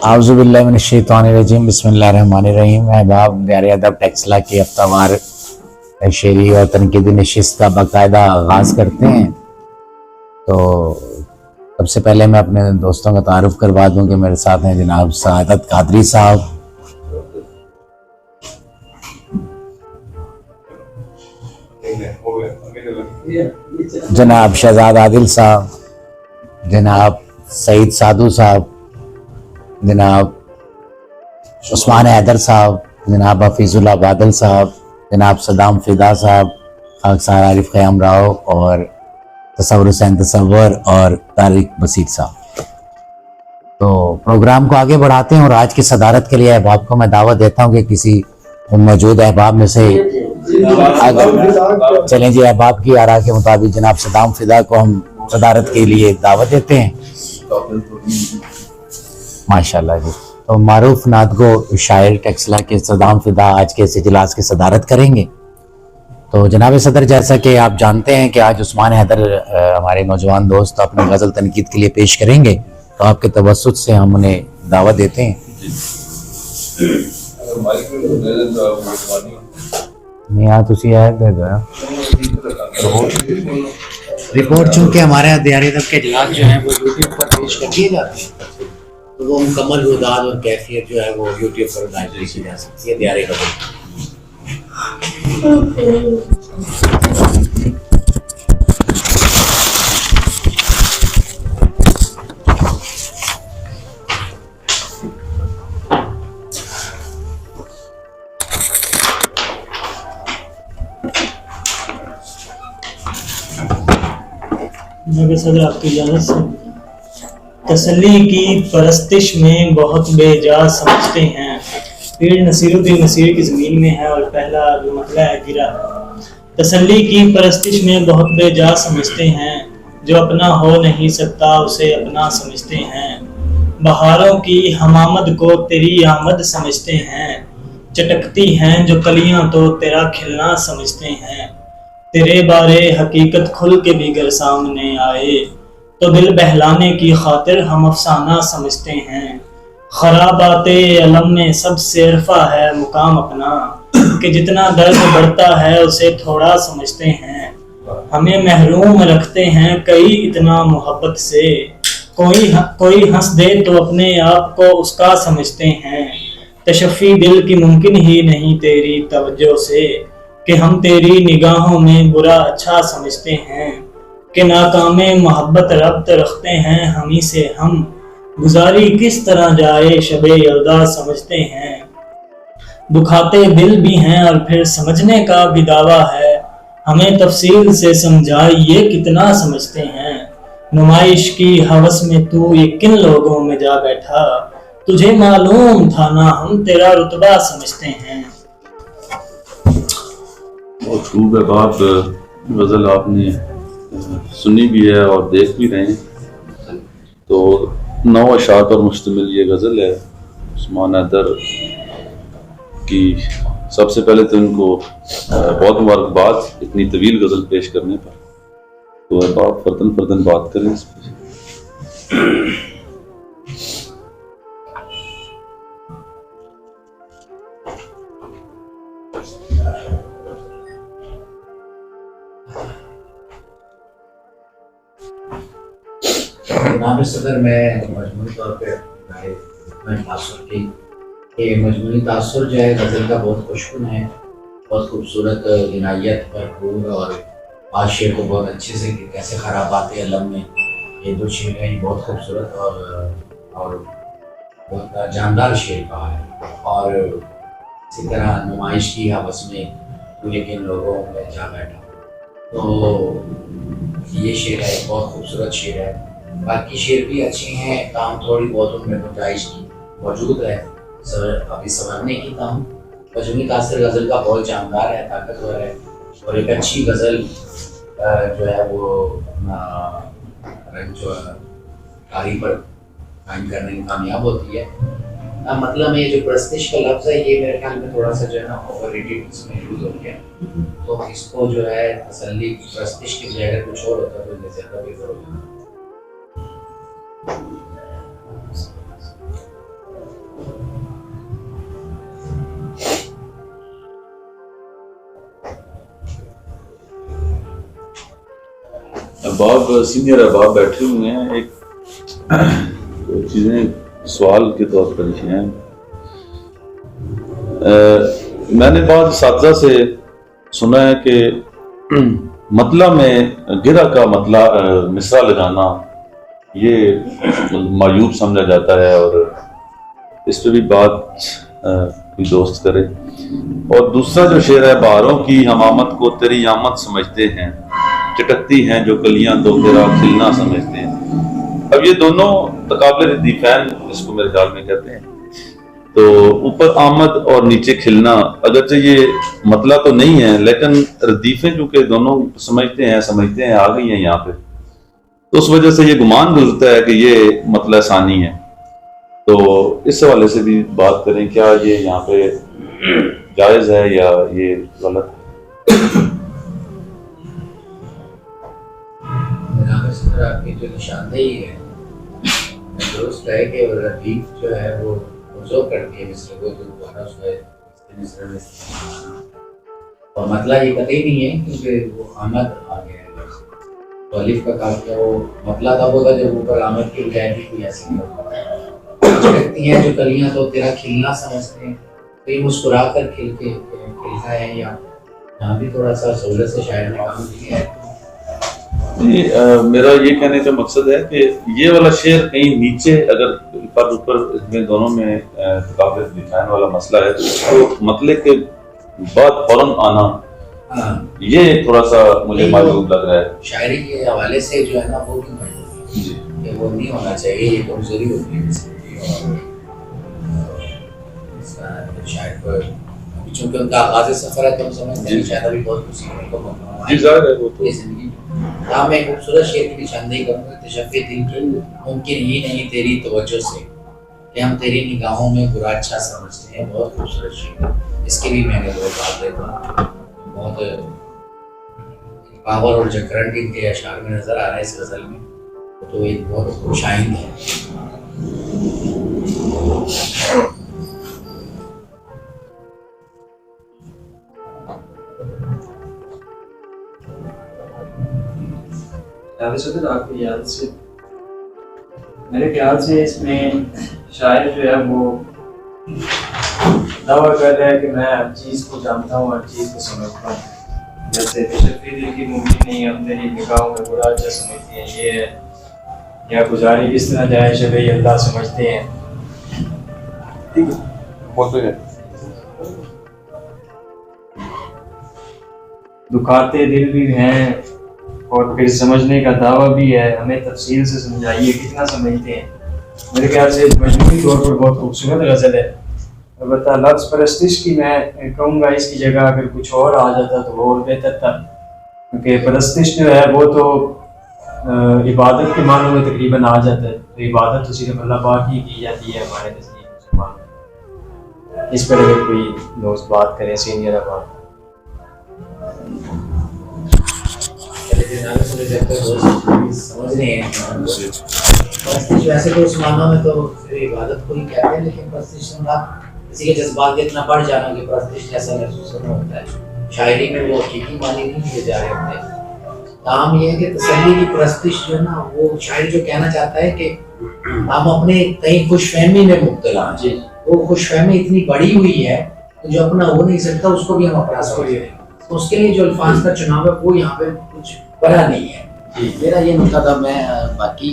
आउज़ुबिल्लाहिमिनश्शैतानिर्रजीम बिस्मिल्लाहिर्रहमानिर्रहीम। अहबाब प्यारे अदब टेक्सला की हफ्तावार शेरी और तनकीदी नशिस्त का बाकायदा आगाज़ करते हैं। तो सबसे पहले मैं अपने दोस्तों का तारुफ करवा दूं कि मेरे साथ हैं जनाब सआदत कादरी साहब, जनाब शहजाद आदिल साहब, जनाब सईद साधु साहब, जनाब उस्मान हैदर साहब, जनाब हफीजुल्लाह बादल साहब, जनाब सदाम फिदा साहब, खाकसार आरिफ क़याम राव और तसव्वुर हुसैन तसव्वुर और तारिक बसीर साहब। तो प्रोग्राम को आगे बढ़ाते हैं और आज की सदारत के लिए अहबाब को मैं दावत देता हूँ कि किसी मौजूद अहबाब में से चलें जी। अहबाब की आरा के मुताबिक जनाब सदाम फिदा को हम सदारत के लिए दावत देते हैं। माशाल्लाह जी। तो मारूफ नात को शायर टेक्सला के सदाम फिदा आज के इस इजलास की सदारत करेंगे। तो जनाब सदर, जैसा कि आप जानते हैं कि आज उस्मान हैदर हमारे नौजवान दोस्त अपनी गज़ल तनकीद के लिए पेश करेंगे, तो आपके तवस्सुत से हम उन्हें दावत देते हैं। रिपोर्ट चूँकि हमारे दियारी अदब के इजलास जो है वो यूट्यूब पर पेश कर दिए जाते हैं, तो वो मुकम्मल रुदाद और कैफियत जो है वो यूट्यूब पर नाज़िल की जा सकती है दियारी अदब। सदर आपकी इजाज़त से तसल्ली की परस्तिश में बहुत बेजा समझते हैं। पीर नसीरुद्दीन नसीर की ज़मीन में है और पहला जो मतला है गिरा। तसल्ली की परस्तिश में बहुत बेजा समझते हैं, जो अपना हो नहीं सकता उसे अपना समझते हैं। बहारों की हमामद को तेरी आमद समझते हैं, चटकती हैं जो कलियां तो तेरा खिलना समझते हैं। तेरे बारे हकीकत खुल के भी घर सामने आए तो दिल बहलाने की खातिर हम अफसाना समझते हैं। खराबाते अलम में सबसे अरफा है मुकाम अपना, कि जितना दर्द बढ़ता है उसे थोड़ा समझते हैं। हमें महरूम रखते हैं कई इतना मोहब्बत से, कोई हंस दे तो अपने आप को उसका समझते हैं। तशफ़ी दिल की मुमकिन ही नहीं तेरी तवज्जो से, कि हम तेरी निगाहों में बुरा अच्छा समझते हैं। कि नाकामे मोहब्बत रब्त रखते हैं हमी से हम, गुजारी किस तरह जाए शबे यल्दा समझते हैं। दुखाते दिल भी हैं और फिर समझने का भी दावा है, हमें तफसील से समझा ये कितना समझते हैं। नुमाइश की हवस में तू ये किन लोगों में जा बैठा, तुझे मालूम था ना हम तेरा रुतबा समझते हैं। बहुत खूब है बाप, गज़ल आपने सुनी भी है और देख भी रहे हैं। तो 9 अशार पर मुश्तमिल ये गज़ल है उस्मान हैदर की। सबसे पहले तो इनको बहुत मुबारकबाद इतनी तवील गज़ल पेश करने पर। तो अब आप फर्दन फर्दन बात करें इस पर। जनाब सदर, मैं मजमूई तौर पर तासुर की मजमूई तासुर जो है गज़ल का बहुत खुशकुन है, बहुत खूबसूरत इनायत भरपूर, और आज शेर को बहुत अच्छे से कैसे खराबाते अलम में ये दो शेर हैं, बहुत खूबसूरत और बहुत जानदार शेर कहा है। और इसी तरह नुमाइश की हवस में तू लेकिन लोगों में जा बैठा, तो ये शेर है, बहुत खूबसूरत शेर है। बाकी शेर भी अच्छे हैं, काम थोड़ी बहुत उनमें गुंजाइश की मौजूद है अभी संवरने की। काम मजमूई तासुर गज़ल का बहुत जानदार है, ताकतवर है, और एक अच्छी गज़ल जो है वो जो कारी पर कायम करने में कामयाब होती है। मतलब ये जो प्रस्तिश का लफ्ज़ है ये मेरे ख्याल में थोड़ा सा जो है ना ओवर रेटेड इसमें यूज़ हो गया, तो इसको जो है तसल्ली प्रस्तिश की बजाय कुछ और होता तो ज़्यादा बेहतर होता। अहबाब सीनियर अहबाब बैठे हुए हैं, एक तो चीज़ें सवाल के तौर पर हैं। मैंने बाद साथी से सुना है कि मतला में गिरा का मतला मिसरा लगाना ये मायूब समझा जाता है, और इस पर भी बात कोई दोस्त करे। और दूसरा जो शेर है, बहारों की हमामत को तेरी आमद समझते हैं, चटकती हैं जो कलियां तो तेरा खिलना समझते हैं। अब ये दोनों तकाबले रदीफैन इसको मेरे ख्याल में कहते हैं। तो ऊपर आमद और नीचे खिलना, अगरचे ये मतला तो नहीं है, लेकिन रदीफें चूंकि दोनों समझते हैं आ गई हैं यहाँ पे, तो उस वजह से ये गुमान गुजरता है कि ये मतला सानी है। तो इस हवाले से भी बात करें, क्या ये यहाँ पे जायज़ है या ये गलत है? आपकी जो निशानदेही है दुरुस्त है कि रदीफ जो है वो जो करके मिस्र को जो दोबारा मिस्र में, और मतलब ये कतई नहीं है क्योंकि वो आमद आ गया है। तो अलिफ का काम क्या, वो मतलब तब होता जब ऊपर आमद की बजाय भी कोई ऐसी नहीं होता। लगती हैं जो कलियां तो तेरा खिलना समझते हैं, तो ये मुस्कुरा कर खिलता है। या यहाँ भी थोड़ा सा सहूलत से शायर ने काम किया है। मेरा ये कहने का मकसद है कि ये वाला शेर कहीं नीचे अगर पर ऊपर इसमें दोनों में काफी दिखाने वाला मसला है, तो मतले के बाद फौरन आना ये थोड़ा सा मुझे मालूम लग रहा है। शायरी के हवाले से जो है ना वो भी मालूम है, वो नहीं होना चाहिए, ये कमजोरी होती है शायर पर। चूंकि उनका आगाज़ सफर है तो हम समझते हैं शायद अभी बहुत कुछ सीखने को मौका है। हाँ, मैं खूबसूरत शेर की निशानदेही करूँगा, तशफ़्फ़ी दिल की मुमकिन ही नहीं तेरी तवज्जो से, कि हम तेरी निगाहों में बुरा अच्छा समझते हैं। बहुत खूबसूरत शेर, इसके भी मैंने दो बात देखा, बहुत पावर और जकरन इनके अशार में नजर आ रहा है इस गज़ल में, तो एक बहुत खुशाइंद है। आपकी याद से मेरे ख्याल से इसमें शायर जो है वो दावा कर रहा है कि मैं हर चीज़ को जानता हूँ, हर चीज़ को समझता हूँ। जैसे तशफ़्फ़ी दिल की मुमकिन नहीं हम तेरी निगाहों में बुरा अच्छा समझते हैं, ये है। या गुजारी किस तरह जाए शबे अल्लाह समझते हैं। ठीक है, बोलते हैं दुखाते दिल भी हैं और फिर समझने का दावा भी है, हमें तफसील से समझाइए कितना समझते हैं। मेरे ख्याल से मजमूई तौर पर बहुत खूबसूरत गज़ल है। अलबत्ता लफ्ज़ परस्तिश की मैं कहूँगा इसकी जगह अगर कुछ और आ जाता तो और बेहतर था, क्योंकि परस्तिश जो है वो तो इबादत के मानों में तकरीबन आ जाता है। तो इबादत तो सिर्फ अल्लाह पाक ही की जाती है हमारे नज़दीक मुसलमान। इस पर अगर कोई दोस्त बात करें सीनियर बात वैसे तो उस मानो में तो इबादत को ही कहते हैं, लेकिन परस्तिश किसी के जज्बात के इतना बढ़ जाना कि परस्तिश जैसा महसूस होना होता है। शायरी में वो हकीकी मानी नहीं किए जा रहे होते। काम ये है कि तसल्ली की परस्तिश जो है ना, वो शायरी जो कहना चाहता है कि हम अपने कहीं खुशफहमी में मुब्तला हैं, वो खुशफहमी इतनी बड़ी हुई है कि जो अपना हो नहीं सकता उसको भी हम अपना सकते हैं। तो उसके लिए जो अल्फाज का चुनाव है वो यहाँ पे कुछ बड़ा नहीं है। मेरा ये नुकता था। मैं बाकी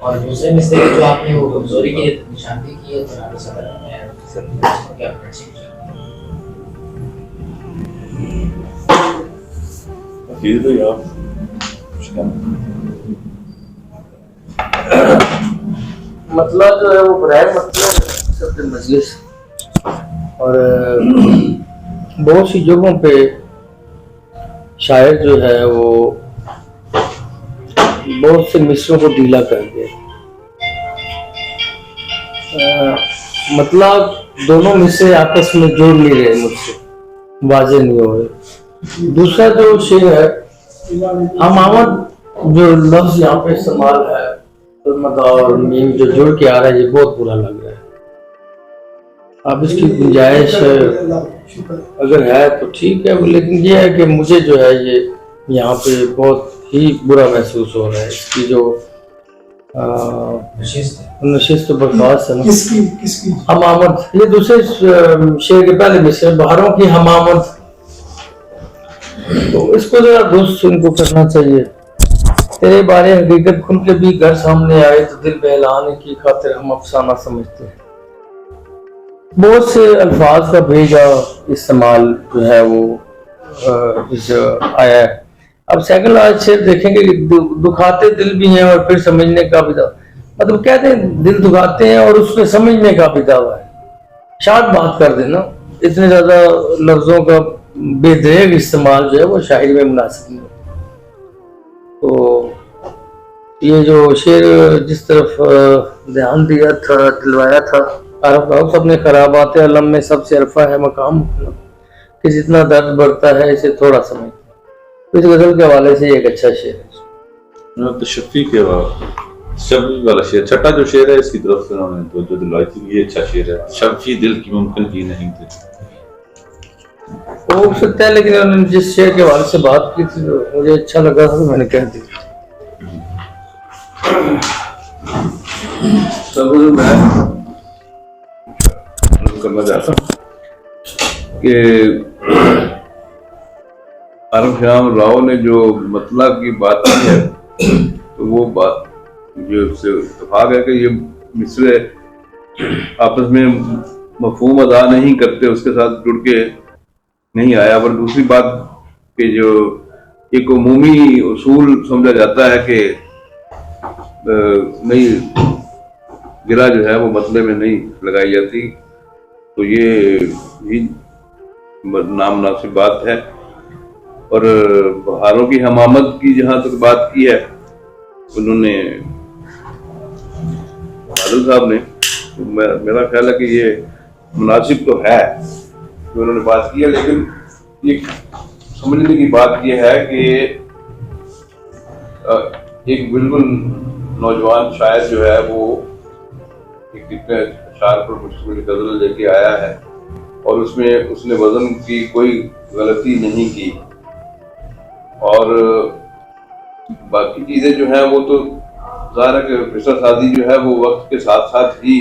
और दूसरे मिसरे जो आपने वो कमजोरी की निशानदेही की है, तो आपने सदर में क्या तो यार मतलब जो है वो बराए मतलब मजलिस और बहुत सी जगहों पे शायर जो है वो बहुत से मिसरों को ढीला कर दिया। मतलब दोनों मिसरे आपस में जोड़ नहीं रहे, मुझसे वाजे नहीं हो रहे। दूसरा जो शेर है हमामत, जो लफ्ज यहाँ पे इस्तेमाल है और मीम जो जुड़ के आ रहा है, ये बहुत बुरा लग रहा है। अब इसकी गुंजाइश अगर है तो ठीक है, लेकिन ये है कि मुझे जो है ये यहाँ पे बहुत ही बुरा महसूस हो रहा है। इसकी जो नशिस्त बर्खास्त है ना, किसकी हमामत, ये दूसरे शेर के पहले मिसरे बहारों की हमामत, तो इसको जरा दुरुस्त इनको करना चाहिए। तेरे बारे हकीकत खुल के भी घर सामने आए तो दिल बहलाने की खातिर हम अफसाना समझते हैं। बहुत से अल्फाज का भेजा इस्तेमाल जो है वो आया है। अब सेकंड आज शेर देखेंगे कि दुखाते दिल भी हैं और फिर समझने का भी दावा, मतलब कहते हैं दिल दुखाते हैं और उसमें समझने का भी दावा है। शार्ट बात कर देना, इतने ज्यादा लफ्जों का बेदरेग इस्तेमाल जो है वो शायरी में मुनासिब नहीं। तो ये जो शेर जिस तरफ ध्यान दिया था, दिलवाया था, आरफ राउफ अपने खराबात अलम में सबसे अरफा है मकाम कि जितना दर्द बढ़ता है इसे थोड़ा समझ। इस गजल के हवाले से एक अच्छा शेर है। तो शफी के शफी वाला शेर, छठा जो शेर है इसकी तरफ से उन्होंने तो जो दिलवाई थी, ये अच्छा शेर है। शफी दिल की मुमकिन की नहीं थी, हो सकता है, लेकिन उन्होंने जिस शेर के हवाले से बात की थी तो मुझे अच्छा लगा था तो मैंने कह दी। तब मैं करना चाहता हूँ कि आरफ श्याम राव ने जो मतलब की बात की है, तो वो बात जो उससे इत्तेफाक है कि ये मिसरे आपस में मफहूम अदा नहीं करते, उसके साथ जुड़ के नहीं आया। पर दूसरी बात कि जो एक उमूमी उसूल समझा जाता है कि नहीं गिरा जो है वो मतले में नहीं लगाई जाती, तो ये भी नामनासिब बात है। और बहारों की हमामत की जहाँ तक बात की है उन्होंने बादल साहब ने, तो मेरा ख्याल है कि ये मुनासिब तो है जो उन्होंने बात की है, लेकिन ये समझने की बात ये है कि एक बिल्कुल नौजवान शायर जो है वो एक कितने अशार पर मुश्तमिल गजल लेके आया है और उसमें उसने वजन की कोई गलती नहीं की, और बाकी चीजें जो हैं वो तो ज़ाहिर है कि मिसरा साजी जो है वो वक्त के साथ साथ ही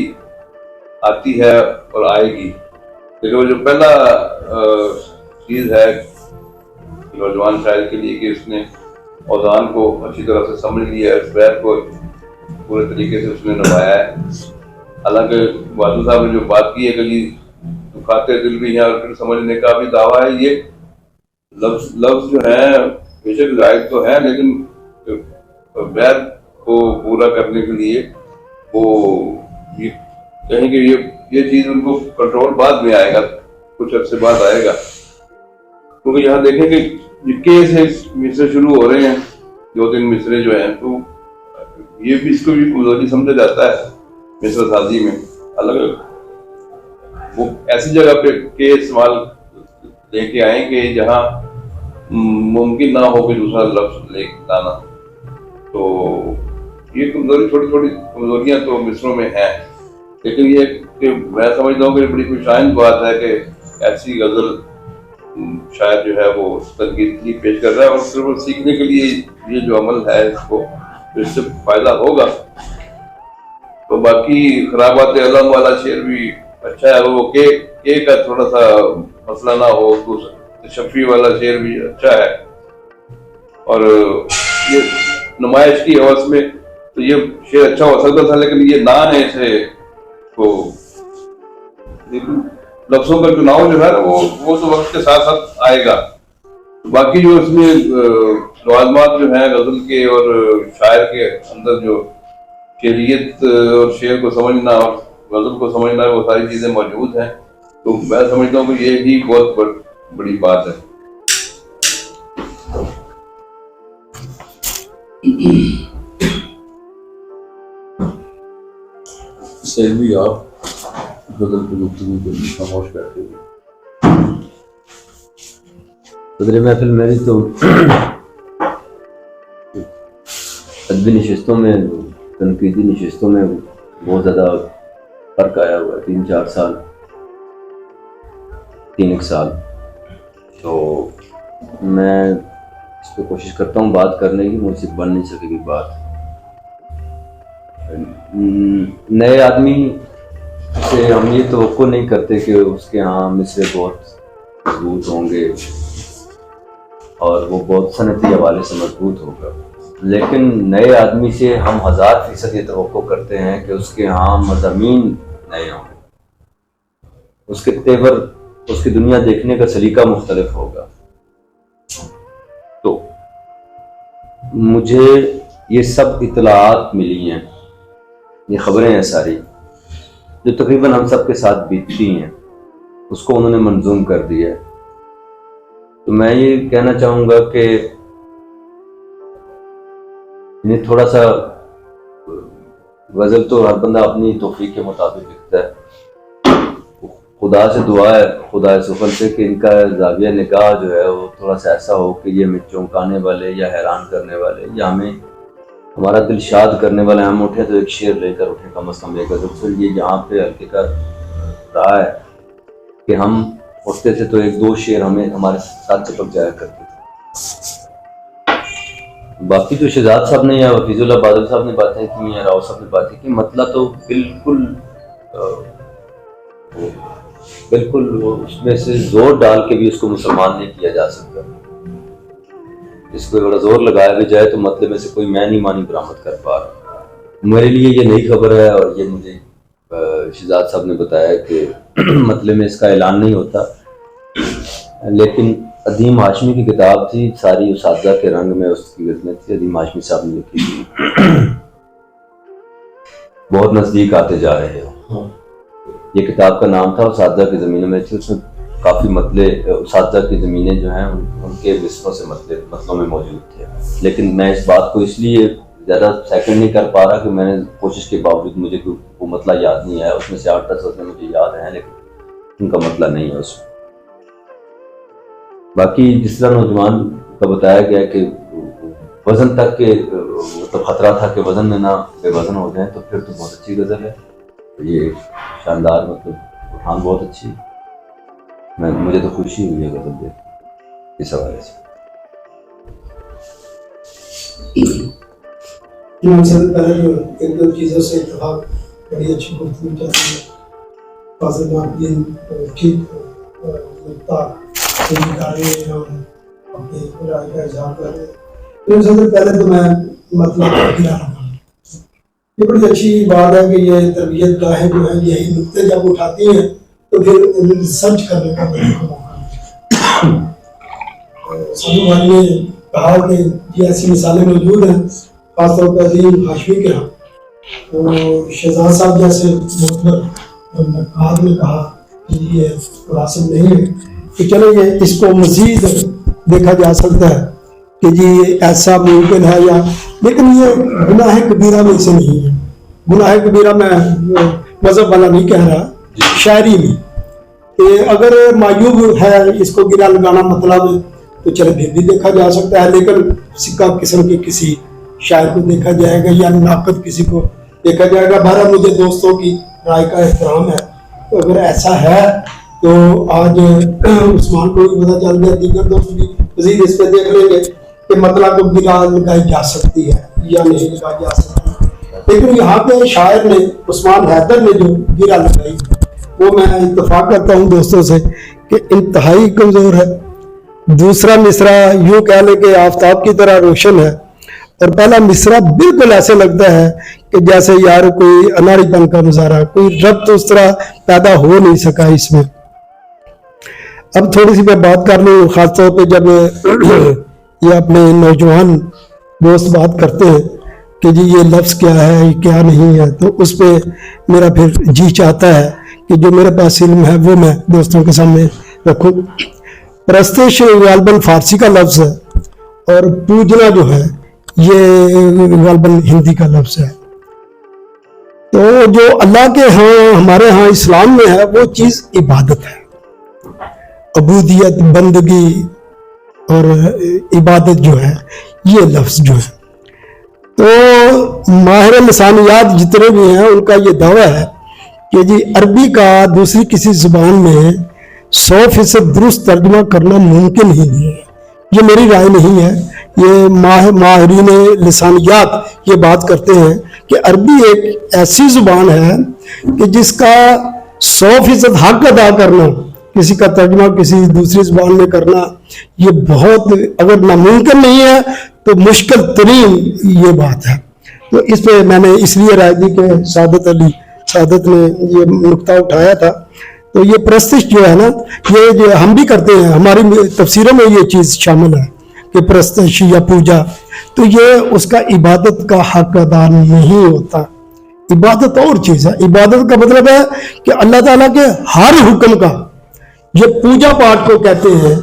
आती है और आएगी। लेकिन वो जो पहला चीज़ है नौजवान शायर के लिए कि उसने औज़ान को अच्छी तरह से समझ लिया है, शहर को पूरे तरीके से उसने निभाया है। हालांकि वादू साहब ने जो बात की है कि दुखाते दिल भी हैं और फिर समझने का भी दावा है, ये लफ्ज जो है बेशक जायज तो है, लेकिन बैर को पूरा करने के लिए वो ये कहें कि ये चीज उनको कंट्रोल बाद में आएगा, कुछ अर्से बाद आएगा। क्योंकि यहाँ देखें कि के से मिसरे शुरू हो रहे हैं, 2-3 मिसरे जो हैं, तो ये भी इसको भी कमजोरी समझा जाता है मिसरा साजी में। अलग वो ऐसी जगह पे के इस्तेमाल लेके आए कि जहाँ मुमकिन ना हो कि दूसरा लफ्ज ले लाना। तो ये कमजोरी, छोटी छोटी कमजोरियां तो मिसरों में हैं, लेकिन ये कि मैं समझता हूँ कि बड़ी खुशाइंद बात है कि ऐसी गजल शायद जो है वो तनकीद पेश कर रहा है और फिर वो सीखने के लिए ये जो अमल है इसको, तो इससे फायदा होगा। तो बाकी खराबात अलम वाला शेर भी अच्छा है, वो के का थोड़ा सा मसला ना हो, तो शफी वाला शेर भी अच्छा है। और ये नुमाइश की हवस में तो ये शेर अच्छा हो सकता था, लेकिन ये ना है इसे, तो लफ्जों का चुनाव जो है ना वो तो वक्त के साथ साथ आएगा। बाकी जो इसमें लवाजमात जो है गजल के और शायर के अंदर जो शेरियत और शेर को समझना और गजल को समझना, वो सारी चीजें मौजूद हैं। तो मैं समझता हूँ कि ये ही बहुत बड़ी बात है। सैलवी आप गजल की गुफ्तगू के लिए खामोश बैठे हुए। सदर महफिल मेरी तो अदबी नशिस्तों में, तनकीदी नशिस्तों में बहुत ज़्यादा फ़र्क आया हुआ है। 3-4 साल, 3 साल तो मैं इस पर कोशिश करता हूँ बात करने की, मुझसे बन नहीं सकेगी बात। नए आदमी से हम ये तवक्को नहीं करते कि उसके यहाँ मिसरे बहुत मजबूत होंगे और वो बहुत सनती हवाले से मजबूत होगा, लेकिन नए आदमी से हम 1000% ये तवक्को करते हैं कि उसके यहाँ मज़ामीन नए होंगे, उसके तेवर, उसकी दुनिया देखने का सलीका मुख्तलिफ होगा। तो मुझे ये सब इतलाआत मिली हैं, ये खबरें हैं सारी जो तकरीबन हम सब के साथ बीतती हैं, उसको उन्होंने मंजूम कर दिया है। तो मैं ये कहना चाहूँगा कि इन्हें थोड़ा सा, गज़ल तो हर बंदा अपनी तौफीक के मुताबिक लिखता है, खुदा से दुआ है, खुदा सुफल से कि इनका ज़ाविया निगाह जो है वो थोड़ा सा ऐसा हो कि ये हमें चौंकाने वाले या हैरान करने वाले या हमें हमारा दिल शाद करने वाले, हम उठे तो एक शेर लेकर उठे, कम अज़ कम एक गज़ल। फिर ये यहाँ पे हल्के का रहा है कि हम उठते थे तो 1-2 शेर हमें हमारे साथ चिपक जाया करते थे। बाकी जो शहजाद साहब ने या हफीजुल्लाह बादल साहब ने बातें की या राव साहब ने बातें की, मतलब तो बिल्कुल उसमें से जोर डाल के भी उसको मुसलमान नहीं किया जा सकता। इसको बड़ा जोर लगाया भी जाए तो मतलब में से कोई मैं नहीं मानी बरामद कर पा रहा। मेरे लिए ये नई खबर है और ये मुझे शहजाद साहब ने बताया कि मतलब में इसका ऐलान नहीं होता, लेकिन अदीम हाशमी की किताब थी, सारी उसातिज़ा के रंग में उसकी गज़लें थी, अदीम हाशमी साहब ने लिखी थी, बहुत नज़दीक आते जा रहे हो। ये किताब का नाम था उसातिज़ा की ज़मीनों में थी, उसमें काफ़ी मतले उसातिज़ा की ज़मीनें जो हैं उनके विस्फों से मतलों में मौजूद थे। लेकिन मैं इस बात को इसलिए ज़्यादा सेकंड नहीं कर पा रहा कि मैंने कोशिश के बावजूद मुझे वो मतला याद नहीं आया। उसमें से 8-10 वज़नें मुझे याद हैं लेकिन उनका मतला नहीं है उसमें। बाकी जिस तरह नौजवान का बताया गया कि वज़न तक के मतलब ख़तरा था कि वज़न में ना बेवज़न हो जाए, तो फिर तो बहुत अच्छी गज़ल है, ये शानदार, मतलब हाँ बहुत अच्छी। मुझे तो खुशी हुई है गज़ल देख इस हवाले से। पहले जो 1-2 चीज़ों से इत्तेफाक, बड़ी अच्छी गुफ्तगू चल रही है, फाज़िल नाक़दीन ठीक लगता अपनी राय का इज़हार कर रहे हैं। सबसे पहले तो मैं मतलब ये बड़ी अच्छी बात है कि ये तरबियत गाहें जो है यही नुक्ते जब उठाती हैं तो फिर रिसर्च करने का मौका सानू भाई ने कहा कि ये ऐसी मिसालें मौजूद हैं, खासतौर पर अदीम हाशमी के यहाँ। तो शहजाद साहब जैसे नक़ाद ने कहा कि ये मुनासिब नहीं है, तो चलो ये इसको मज़ीद देखा जा सकता है कि जी ऐसा मुमकिन है या, लेकिन ये गुनाह कबीरा में से नहीं है। गुनाह कबीरा में मज़हब वाला नहीं कह रहा, शायरी में कि अगर मायूब है इसको गिरा लगाना मतलब है तो चलो फिर भी देखा जा सकता है, लेकिन सिक्का किस्म के किसी शायर को देखा जाएगा या नाकद किसी को देखा जाएगा। बहरहाल मुझे दोस्तों की राय का एहतराम है, तो अगर ऐसा है तो आज उस्मान को भी पता चल गया, दीगर दोस्त भी मज़ीद इस पर देख लेंगे कि मतलब को गिरा लगाई जा सकती है या नहीं लगाई जा सकती। लेकिन यहाँ पे शायर ने, उस्मान हैदर ने जो गिरा लगाई वो मैं इत्तेफाक करता हूँ दोस्तों से कि इंतहाई कमज़ोर है। दूसरा मिसरा यूँ कह लें कि आफताब की तरह रोशन है, और पहला मिसरा बिल्कुल ऐसे लगता है कि जैसे यार कोई अनाड़ीपन का मुजाहरा, कोई रब्त उस तरह पैदा हो नहीं सका इसमें। अब थोड़ी सी मैं बात कर लूँ, ख़ासतौर पे जब ये अपने नौजवान दोस्त बात करते हैं कि जी ये लफ्ज़ क्या है, ये क्या नहीं है, तो उस पर मेरा फिर जी चाहता है कि जो मेरे पास इल्म है वो मैं दोस्तों के सामने रखूँ। परस्तिश गालबन फारसी का लफ्ज़ है और पूजना जो है ये गालबन हिंदी का लफ्ज़ है। तो जो अल्लाह के यहाँ, हमारे यहाँ इस्लाम में है, वो चीज़ इबादत है, अबूदियत, बंदगी और इबादत जो है ये लफ्ज़ जो है। तो माहिर लिसानियात जितने भी हैं उनका ये दावा है कि जी अरबी का दूसरी किसी ज़ुबान में 100% दुरुस्त तर्जुमा करना मुमकिन ही नहीं है। ये मेरी राय नहीं है, ये माहिरीन लिसानियात ये बात करते हैं कि अरबी एक ऐसी जुबान है कि जिसका 100% हक अदा करना, किसी का तर्जुमा किसी दूसरी जुबान में करना, ये बहुत, अगर नामुमकिन नहीं है तो मुश्किल तरीन ये बात है। तो इस पे मैंने इसलिए राय दी कि सादत ने ये नुक्ता उठाया था। तो ये प्रस्तिश जो है ना, ये जो हम भी करते हैं, हमारी तफसीरों में ये चीज़ शामिल है कि प्रस्तिश या पूजा, तो ये उसका इबादत का हक अदा नहीं होता। इबादत और चीज़ है। इबादत का मतलब है कि अल्लाह ताला के हर हुक्म का, ये पूजा पाठ को कहते हैं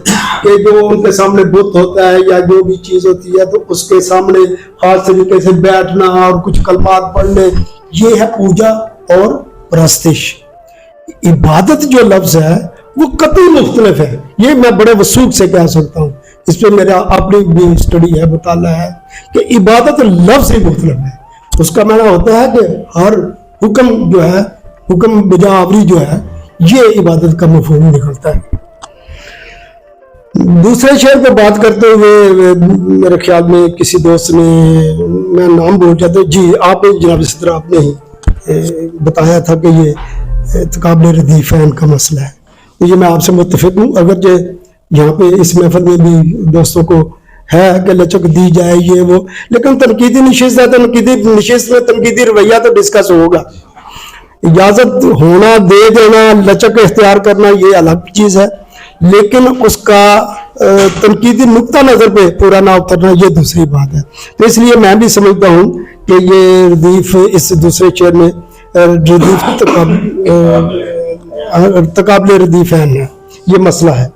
कि जो उनके सामने बुत होता है या जो भी चीज़ होती है तो उसके सामने खास तरीके से बैठना और कुछ कलमात पढ़ने, ये है पूजा और प्रस्तिश। इबादत जो लफ्ज है वो कतई मुख्तलिफ है, ये मैं बड़े वसूख से कह सकता हूँ। इस पर मेरा अपनी भी स्टडी है, मुताला है कि इबादत लफ्ज ही मुख्तलिफ है। उसका माना होता है कि हर हुक्म जो है, हुक्म बजावरी जो है, ये इबादत का मफहूम निकलता है। दूसरे शेर पे बात करते हुए मेरे ख्याल में किसी दोस्त ने, मैं नाम भूल जाता जी, आप जनाब सदर आपने ही बताया था कि ये तकाबले रदीफ़ैन का मसला है। तो ये मैं आपसे मुत्तफिक हूँ। अगर जो यहाँ पे इस महफिल में भी दोस्तों को है कि लचक दी जाए ये वो, लेकिन तनकीदी नशिस्त है, तनकीदी नशिस्त में तनकीदी रवैया तो डिस्कस होगा। इजाजत होना, दे देना, लचक इख्तियार करना ये अलग चीज़ है, लेकिन उसका तनकीदी नुक्ता नज़र पे पूरा ना उतरना ये दूसरी बात है। तो इसलिए मैं भी समझता हूँ कि ये रदीफ इस दूसरे शेर में रदीफ तकाबले रदीफ़ैन है, ये मसला है।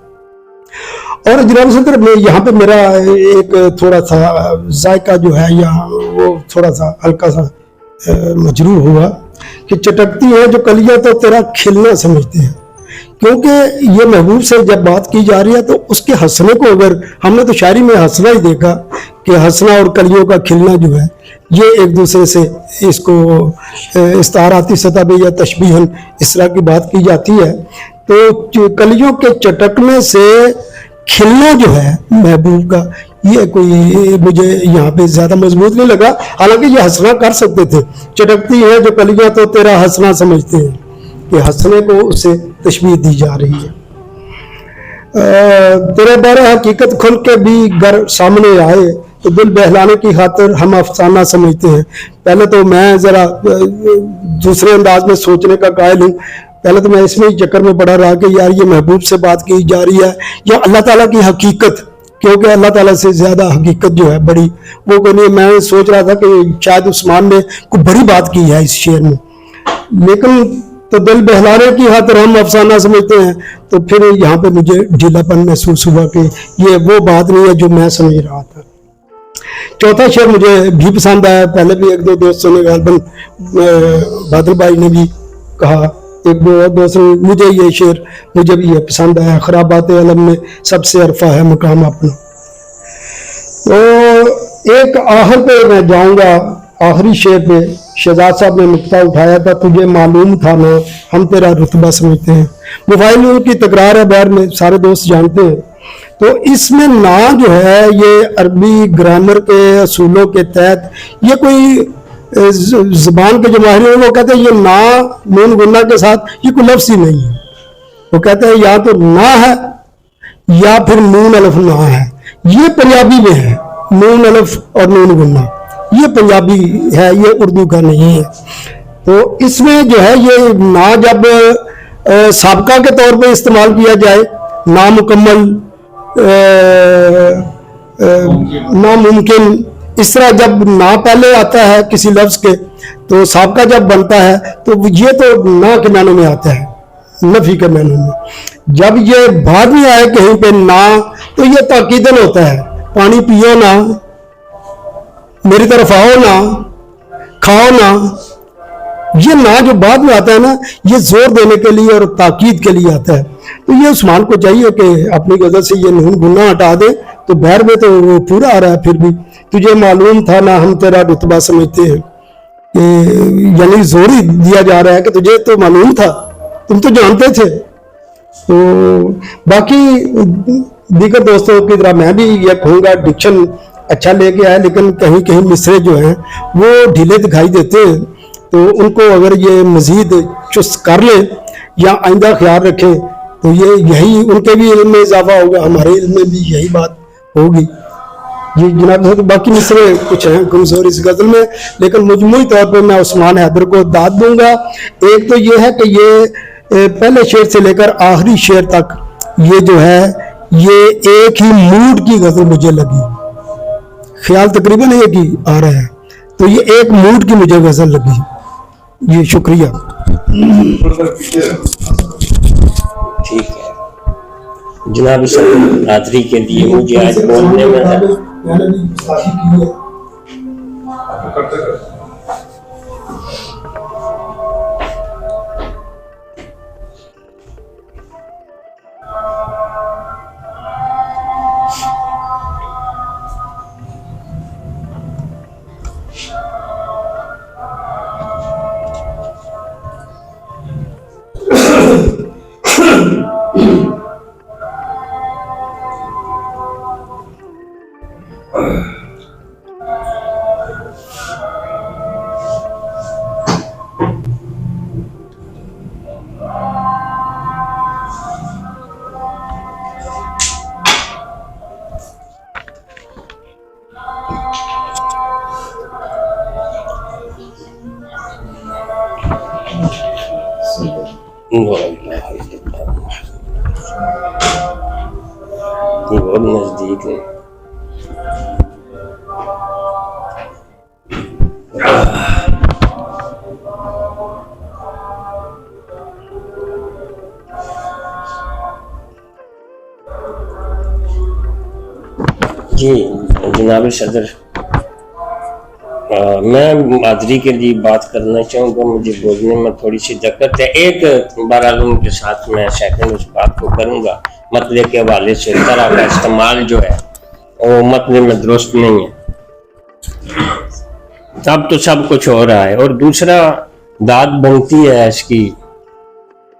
और जनाब सदर में यहाँ पे मेरा एक थोड़ा सा जायका जो है या वो थोड़ा सा हल्का सा मजरूह हुआ कि चटकती है जो कलियां तो तेरा खिलना समझते हैं, क्योंकि ये महबूब से जब बात की जा रही है तो उसके हंसने को, अगर हमने तो शायरी में हंसना ही देखा कि हंसना और कलियों का खिलना जो है ये एक दूसरे से, इसको इस्ताराती सतह पे या तशबीहन इस तरह की बात की जाती है। तो कलियों के चटकने से खिलना जो है महबूब का, ये कोई मुझे यहाँ पे ज्यादा मजबूत नहीं लगा। हालांकि ये हंसना कर सकते थे, चटकती है जो कलियां तो तेरा हंसना समझते हैं, कि हंसने को उससे तशबीह दी जा रही है। तेरे बारे हकीकत खुल के भी घर सामने आए तो दिल बहलाने की खातिर हम अफसाना समझते हैं। पहले तो मैं जरा दूसरे अंदाज में सोचने का कायल हूँ। पहले तो मैं इसमें ही चक्कर में पड़ा रहा कि यार ये महबूब से बात की जा रही है या अल्लाह ताला की हकीकत, क्योंकि अल्लाह ताला से ज्यादा हकीकत जो है बड़ी वो कोई नहीं। मैं सोच रहा था कि शायद उस्मान ने कोई बड़ी बात की है इस शेर में, लेकिन तो दिल बहलाने की खातिर हम अफसाना समझते हैं। तो फिर यहाँ पे मुझे ढीलापन महसूस हुआ कि ये वो बात नहीं है जो मैं समझ रहा था। चौथा शेर मुझे भी पसंद आया, पहले भी एक दो दोस्तों ने, गालबन बादल भाई ने भी कहा, एक दो दोस्तों, मुझे ये शेर मुझे भी ये पसंद आया। खराबात अलम में सबसे अरफा है मकाम अपना। तो एक आखिर पे मैं जाऊंगा, आखिरी शेर पे शहजाद साहब ने नुक्ता उठाया था, तुझे मालूम था ना हम तेरा रुतबा समझते हैं। मुफाइल की तकरार है, बाहर में सारे दोस्त जानते हैं। तो इसमें ना जो है ये अरबी ग्रामर के असूलों के तहत, ये कोई ज़बान के जो माहिर हैं वो कहते हैं ये ना नून गुन्ना के साथ ये कोई लफ्ज़ ही नहीं है। वो कहते हैं या तो ना है या फिर नून अलफ ना है। ये पंजाबी में है, नून अलफ और नून गुन्ना, ये पंजाबी है, ये उर्दू का नहीं है। तो इसमें जो है ये ना जब साबका के तौर पे इस्तेमाल किया जाए, नामुकम्मल, नामुमकिन, इस तरह जब ना पहले आता है किसी लफ्ज के तो साबका जब बनता है तो ये तो ना के मानों में आता है, नफी के मानों में। जब ये बाद में आए कहीं पे ना तो ये ताकीदन होता है, पानी पियो ना, मेरी तरफ आओ ना, खाओ ना। ये ना जो बाद में आता है ना, ये जोर देने के लिए और ताकीद के लिए आता है। तो ये उस्मान को चाहिए कि अपनी वजह से ये नून गुन्ना हटा दे, तो बहर में तो वो पूरा आ रहा है। फिर भी तुझे मालूम था ना हम तेरा रुतबा समझते हैं, यानी जोर ही दिया जा रहा है कि तुझे तो मालूम था, तुम तो जानते थे। तो बाकी दीगर दोस्तों की तरह मैं भी ये कहूँगा, डिक्शन अच्छा लेके आए, लेकिन कहीं कहीं मिसरे जो हैं वो ढीले दिखाई देते हैं। तो उनको अगर ये मजीद चुस्त कर ले या आइंदा ख्याल रखें तो ये यही उनके भी इल्म में इजाफा होगा, हमारे इल्म में भी यही बात होगी। जी जनाब, तो बाकी मिसरे कुछ हैं कमजोर इस गजल में, लेकिन मजमूई तौर पर मैं उस्मान हैदर को दाद दूंगा। एक तो ये है कि ये पहले शेर से लेकर आखिरी शेर तक ये जो है ये एक ही मूड की गजल मुझे लगी, ख्याल तकरीबन एक ही आ रहा है, तो ये एक मूड की मुझे गजल लगी। जी शुक्रिया। ठीक है जनाब, रात्रि के लिए मुझे आज बोलने में मैंने भी गुस्ताखी की है। ये बहुत नजदीक है। जी जनाब सदर, मैं मादरी के लिए बात करना चाहूँगा। मुझे बोलने में थोड़ी सी दिक्कत है। एक बहरहाल उनके साथ मैं सेकंड उस बात को करूँगा, मतलब के हवाले से तरह का इस्तेमाल जो है वो मतलब में दुरुस्त नहीं है। तब तो सब कुछ हो रहा है। और दूसरा दाद बनती है इसकी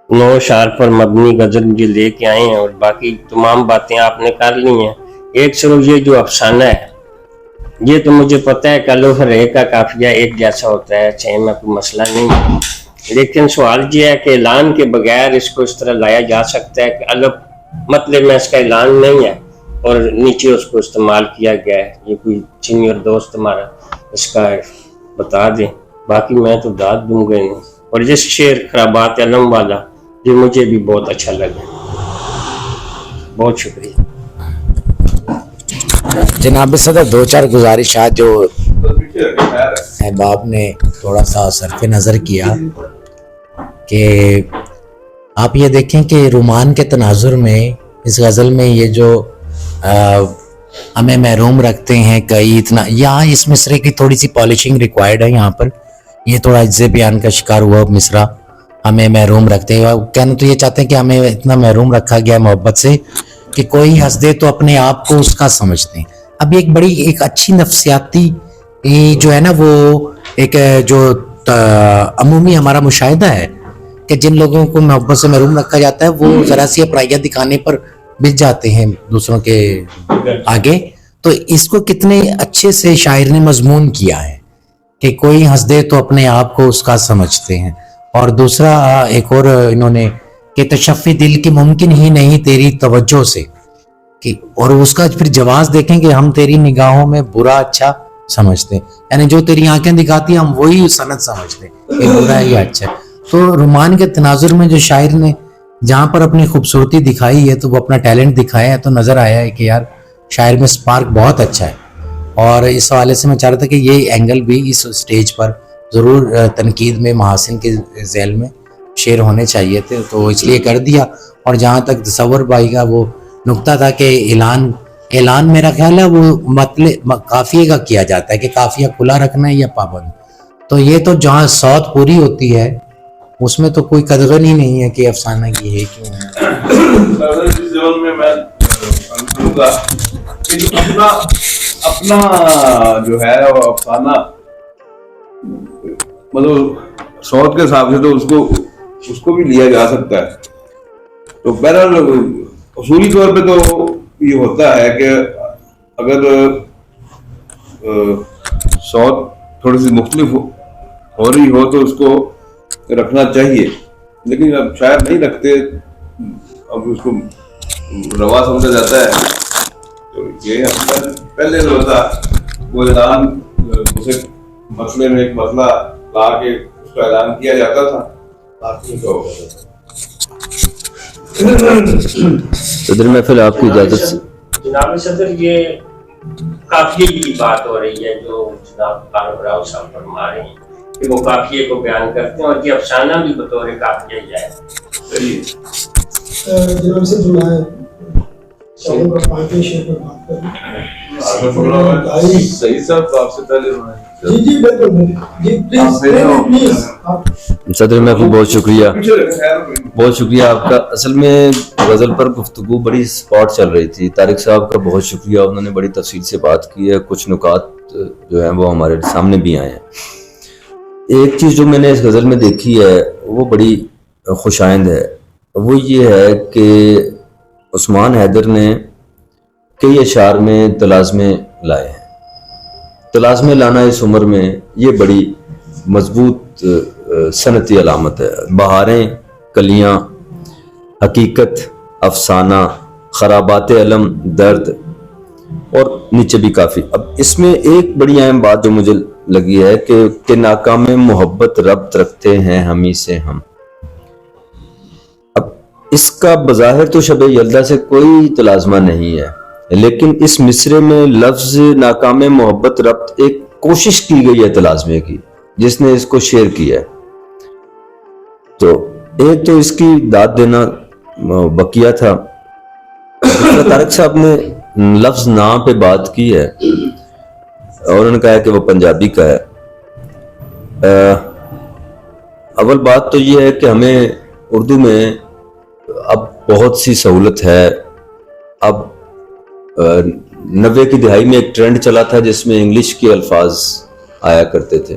9 अशार पर मबनी गजल जो लेके आए हैं, और बाकी तमाम बातें आपने कर ली हैं। एक सिर्फ ये जो अफसाना है, ये तो मुझे पता है कल हर एक का काफिया एक जैसा होता है, चाहे में कोई मसला नहीं है, लेकिन सवाल ये है कि ऐलान के बगैर इसको इस तरह लाया जा सकता है कि अलग मतलब में इसका ऐलान नहीं है और नीचे उसको इस्तेमाल किया गया है। ये कोई सीनियर दोस्त हमारा इसका बता दें, बाकी मैं तो दाद दूंगा नहीं। और जिस शेर खराबात अलम वाला, ये मुझे भी बहुत अच्छा लगा। बहुत शुक्रिया जनाब सदर। 2-4 गुजारिशात जो अहबाब ने थोड़ा सा सरफ नज़र किया कि आप ये देखें कि रुमान के तनाजुर में इस गज़ल में ये जो हमें महरूम रखते हैं कई, इतना यहाँ इस मिसरे की थोड़ी सी पॉलिशिंग रिक्वायर्ड है। यहाँ पर ये थोड़ा इज्जे बयान का शिकार हुआ मिसरा, हमें महरूम रखते हैं। कहना तो ये चाहते हैं कि हमें इतना महरूम रखा गया मोहब्बत से कि कोई हंस दे तो अपने आप को उसका समझते हैं। अब एक बड़ी एक अच्छी नफ्सियाती जो है ना, वो एक जो अमूमी हमारा मुशाहिदा है कि जिन लोगों को मोहब्बत से महरूम रखा जाता है वो जरा सी अपराइयाँ दिखाने पर बिछ जाते हैं दूसरों के आगे। तो इसको कितने अच्छे से शायर ने मजमून किया है कि कोई हंस दे तो अपने आप को उसका समझते हैं। और दूसरा एक और इन्होंने कि तशफ़ी दिल की मुमकिन ही नहीं तेरी तवज्जो से, कि और उसका फिर जवाब देखें कि हम तेरी निगाहों में बुरा अच्छा समझते हैं, यानी जो तेरी आंखें दिखाती हैं हम वही सनत समझते हैं कि बुरा या अच्छा। तो रुमान के तनाजुर में जो शायर ने जहाँ पर अपनी खूबसूरती दिखाई है तो वो अपना टैलेंट दिखाया है, तो नज़र आया है कि यार शायर में स्पार्क बहुत अच्छा है। और इस हवाले से मैं चाह रहा था कि ये एंगल भी इस स्टेज पर ज़रूर तनकीद में महासिन के झैल में शेर होने चाहिए थे, तो इसलिए कर दिया। और जहाँ तक तसव्वुर भाई का वो नुक्ता था कि ऐलान मेरा ख्याल है वो मतलब काफिये का किया जाता है कि काफिया खुला रखना है या पाबंद, तो ये तो जहाँ सौत पूरी होती है उसमें तो कोई कदगन ही नहीं है कि अफसाना की है क्यों में मैं अपना जो है वो अफसाना मतलब सौत के हिसाब से तो उसको भी लिया जा सकता है। तो बहरहाल उसूली तौर पे तो ये होता है कि अगर सौत थोड़ी सी मुख्तलिफ हो रही हो तो उसको रखना चाहिए, लेकिन अब शायद नहीं रखते, अब उसको रवा समझा जाता है। तो ये पहले जो था वो ऐलान उसे मसले में एक मसला ला के उसका ऐलान किया जाता था। सदर महफिल आपकी इजाजत से। जनाब सदर, ये काफिये की बात हो रही है जो जनाब कानूराव साहब फरमा रहे हैं कि वो काफिये को बयान करते हैं और ये अफसाना भी बतौर काफिया ही है। जनाब से जो है शाहों का पांचवें शेर पर बात करें। सही साहब आपसे पहले जी जी बिल्कुल जी, प्लीज। सदर महफिल बहुत शुक्रिया आपका। असल में गज़ल पर गुफ्तगू बड़ी स्पॉट चल रही थी। तारिक साहब का बहुत शुक्रिया, उन्होंने बड़ी तफसील से बात की है, कुछ नुकात जो है वो हमारे सामने भी आए हैं। एक चीज़ जो मैंने इस गज़ल में देखी है वो बड़ी खुशाइंद है, वो ये है कि उस्मान हैदर ने कई अशार में तलाज़मे लाए हैं। तलाज़मे लाना इस उम्र में ये बड़ी मजबूत सनती अलामत है। बहारें, कलियाँ, हकीकत, अफसाना, खराबात अलम, दर्द और नीचे भी काफ़ी। अब इसमें एक बड़ी अहम बात जो मुझे लगी है कि नाकाम मोहब्बत रब्त रखते हैं हमी से हम। अब इसका बज़ाहिर तो शब यल्दा से कोई तलाज़मा नहीं है, लेकिन इस मिसरे में लफ्ज़ नाकाम मोहब्बत रब्त एक कोशिश की गई है तलाज़मे की, जिसने इसको शेयर किया है। तो एक तो इसकी दाद देना बकिया था। तारिक साहब ने लफ्ज़ ना पे बात की है और उन्होंने कहा कि वो पंजाबी का है। अव्वल बात तो ये है कि हमें उर्दू में अब बहुत सी सहूलत है। अब 90 की दिहाई में एक ट्रेंड चला था जिसमें इंग्लिश के अल्फाज आया करते थे,